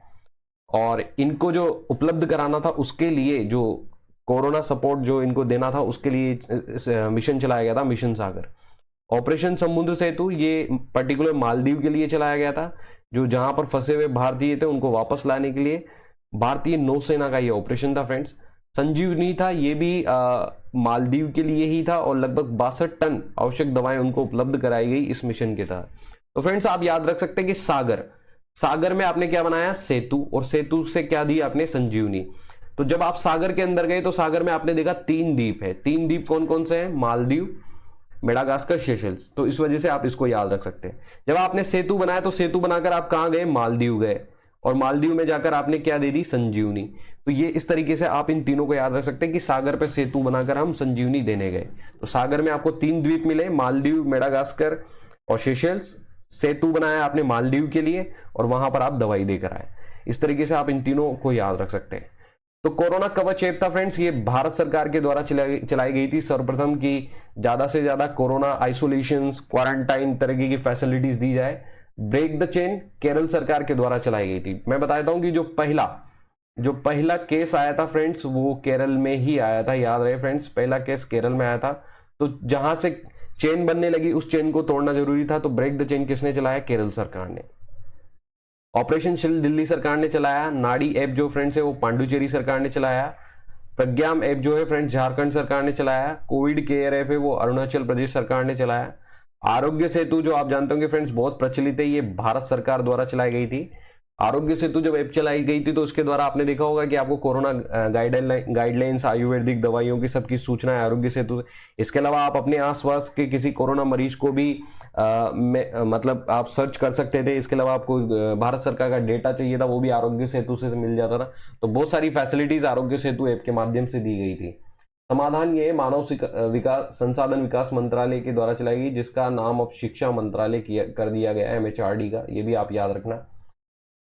और इनको जो उपलब्ध कराना था उसके लिए, जो कोरोना सपोर्ट जो इनको देना था उसके लिए मिशन चलाया गया था, मिशन सागर। ऑपरेशन समुद्र सेतु ये पर्टिकुलर मालदीव के लिए चलाया गया था, जो जहां पर फंसे हुए भारतीय थे उनको वापस लाने के लिए भारतीय नौसेना का ये ऑपरेशन था फ्रेंड्स। संजीवनी था, ये भी मालदीव के लिए ही था और लगभग 62 टन आवश्यक दवाएं उनको उपलब्ध कराई गई इस मिशन के तहत। तो फ्रेंड्स आप याद रख सकते हैं कि सागर में आपने क्या बनाया, सेतु, और सेतु से क्या दी आपने, संजीवनी। तो जब आप सागर के अंदर गए तो सागर में आपने देखा 3 द्वीप है। 3 द्वीप कौन कौन से हैं, मालदीव, मेडागास्कर, सेशल्स। तो इस वजह से आप इसको याद रख सकते हैं। जब आपने सेतु बनाया तो सेतु बनाकर आप कहां गए, मालदीव गए, और मालदीव में जाकर आपने क्या दे दी, संजीवनी। तो ये इस तरीके से आप इन तीनों को याद रख सकते हैं कि सागर पे सेतु बनाकर हम संजीवनी देने गए। तो सागर में आपको 3 द्वीप मिले, मालदीव, मेडागास्कर और सेशल्स। सेतु बनाया आपने मालदीव के लिए और वहां पर आप दवाई देकर आए। इस तरीके से आप इन तीनों को याद रख सकते हैं। तो कोरोना कवच ऐप था फ्रेंड्स, ये भारत सरकार के द्वारा चलाई गई थी सर्वप्रथम की ज्यादा से ज्यादा कोरोना आइसोलेशन, क्वारंटाइन तरह की फैसिलिटीज दी जाए। ब्रेक द चेन केरल सरकार के द्वारा चलाई गई थी। मैं बता देता हूं कि जो पहला केस आया था फ्रेंड्स वो केरल में ही आया था, याद रहे फ्रेंड्स, पहला केस केरल में आया था। तो जहां से चेन बनने लगी उस चेन को तोड़ना जरूरी था। तो ब्रेक द चेन किसने चलाया, केरल सरकार ने। ऑपरेशन शिल्ड दिल्ली सरकार ने चलाया। नाडी ऐप जो फ्रेंड्स है वो पांडुचेरी सरकार ने चलाया। प्रज्ञाम ऐप जो है फ्रेंड्स झारखंड सरकार ने चलाया। कोविड केयर ऐप है वो अरुणाचल प्रदेश सरकार ने चलाया। आरोग्य सेतु जो आप जानते होंगे फ्रेंड्स बहुत प्रचलित है, ये भारत सरकार द्वारा चलाई गई थी। आरोग्य सेतु जब ऐप चलाई गई थी तो उसके द्वारा आपने देखा होगा कि आपको कोरोना गाइडलाइंस, आयुर्वेदिक दवाइयों की सबकी सूचना है आरोग्य सेतु से। इसके अलावा आप अपने आसपास के किसी कोरोना मरीज को भी मतलब आप सर्च कर सकते थे। इसके अलावा आपको भारत सरकार का डेटा चाहिए था वो भी आरोग्य सेतु से मिल जाता था। तो बहुत सारी फैसिलिटीज आरोग्य सेतु ऐप के माध्यम से दी गई थी। समाधान ये मानव संसाधन विकास मंत्रालय के द्वारा चलाई गई, जिसका नाम अब शिक्षा मंत्रालय कर दिया गया है, MHRD का, ये भी आप याद रखना।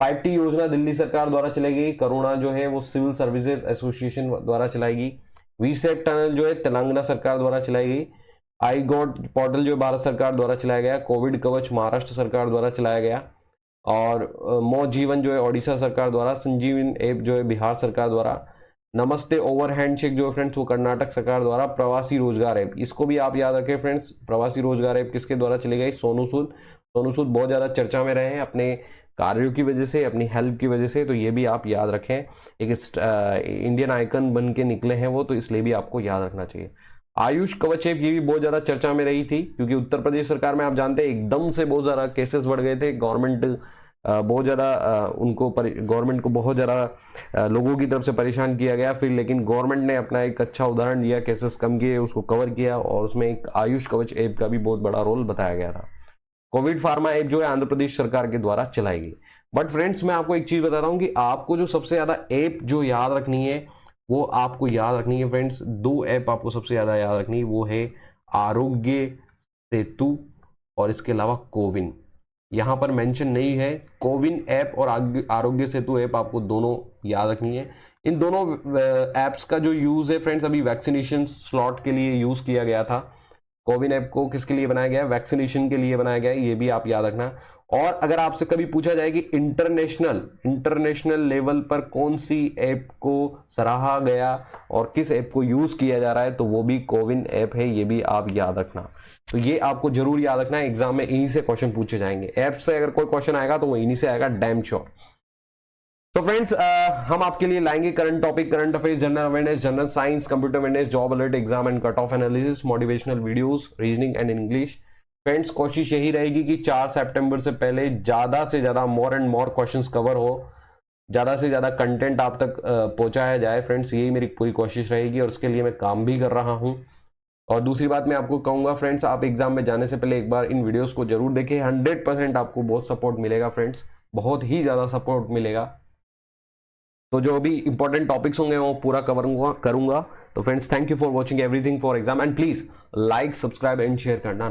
5T योजना दिल्ली सरकार द्वारा चलाई गई। करुणा जो है वो सिविल सर्विसेज एसोसिएशन द्वारा चलाई गई। वीसेक टनल जो है तेलंगाना सरकार द्वारा चलाई गई। आई गॉट पोर्टल जो भारत सरकार द्वारा चलाया गया। कोविड कवच महाराष्ट्र सरकार द्वारा चलाया गया। और मो जीवन जो है ओडिशा सरकार द्वारा। संजीवन ऐप जो है बिहार सरकार द्वारा। नमस्ते ओवर हैंडशेक जो है फ्रेंड्स वो कर्नाटक सरकार द्वारा। प्रवासी रोजगार ऐप, इसको भी आप याद रखें फ्रेंड्स। प्रवासी रोजगार ऐप किसके द्वारा चली गई, सोनू सूद। सोनू सूद बहुत ज्यादा चर्चा में रहे हैं अपने कार्यों की वजह से, अपनी हेल्प की वजह से। तो ये भी आप याद रखें। एक इंडियन आइकन बन के निकले हैं वो, तो इसलिए भी आपको याद रखना चाहिए। आयुष कवच ऐप ये भी बहुत ज्यादा चर्चा में रही थी, क्योंकि उत्तर प्रदेश सरकार में आप जानते हैं एकदम से बहुत ज्यादा केसेस बढ़ गए थे। गवर्नमेंट बहुत ज़्यादा गवर्नमेंट को बहुत ज़्यादा लोगों की तरफ से परेशान किया गया। फिर लेकिन गवर्नमेंट ने अपना एक अच्छा उदाहरण दिया, केसेस कम किए, उसको कवर किया, और उसमें एक आयुष कवच ऐप का भी बहुत बड़ा रोल बताया गया था। कोविड फार्मा ऐप जो है आंध्र प्रदेश सरकार के द्वारा चलाई गई। बट फ्रेंड्स मैं आपको एक चीज बता रहा हूं कि आपको जो सबसे ज्यादा ऐप जो याद रखनी है वो आपको याद रखनी है फ्रेंड्स। 2 ऐप आपको सबसे ज्यादा याद रखनी है, वो है आरोग्य सेतु और इसके अलावा कोविन। यहां पर मेंशन नहीं है। कोविन ऐप और आरोग्य सेतु ऐप आपको दोनों याद रखनी है। इन दोनों ऐप्स का जो यूज है फ्रेंड्स अभी वैक्सीनेशन स्लॉट के लिए यूज किया गया था। कोविन ऐप को किसके लिए बनाया गया है, वैक्सीनेशन के लिए बनाया गया है, ये भी आप याद रखना। और अगर आपसे कभी पूछा जाए कि इंटरनेशनल लेवल पर कौन सी ऐप को सराहा गया और किस ऐप को यूज किया जा रहा है, तो वो भी कोविन ऐप है, ये भी आप याद रखना। तो ये आपको जरूर याद रखना है, एग्जाम में इन्हीं से क्वेश्चन पूछे जाएंगे। ऐप से अगर कोई क्वेश्चन आएगा तो वो इन्हीं से आएगा, डैम श्योर। तो फ्रेंड्स हम आपके लिए लाएंगे current topic, current affairs, general awareness, general science, computer awareness, job alert, exam and cut off analysis, motivational videos, reasoning and English. Friends कोशिश यही रहेगी कि 4 सितंबर से पहले ज्यादा से ज्यादा more and more questions cover हो, ज्यादा से ज्यादा कंटेंट आप तक पहुंचाया जाए फ्रेंड्स, यही मेरी पूरी कोशिश रहेगी और उसके लिए मैं काम भी कर रहा हूं। और दूसरी बात मैं आपको कहूंगा फ्रेंड्स, आप एग्जाम में जाने से पहले एक बार इन वीडियोस को जरूर देखें। 100% आपको बहुत सपोर्ट मिलेगा फ्रेंड्स, बहुत ही ज्यादा सपोर्ट मिलेगा। तो जो भी इंपॉर्टेंट टॉपिक्स होंगे वो पूरा करूंगा। तो friends thank you for watching everything for exam, and please like, subscribe and share करना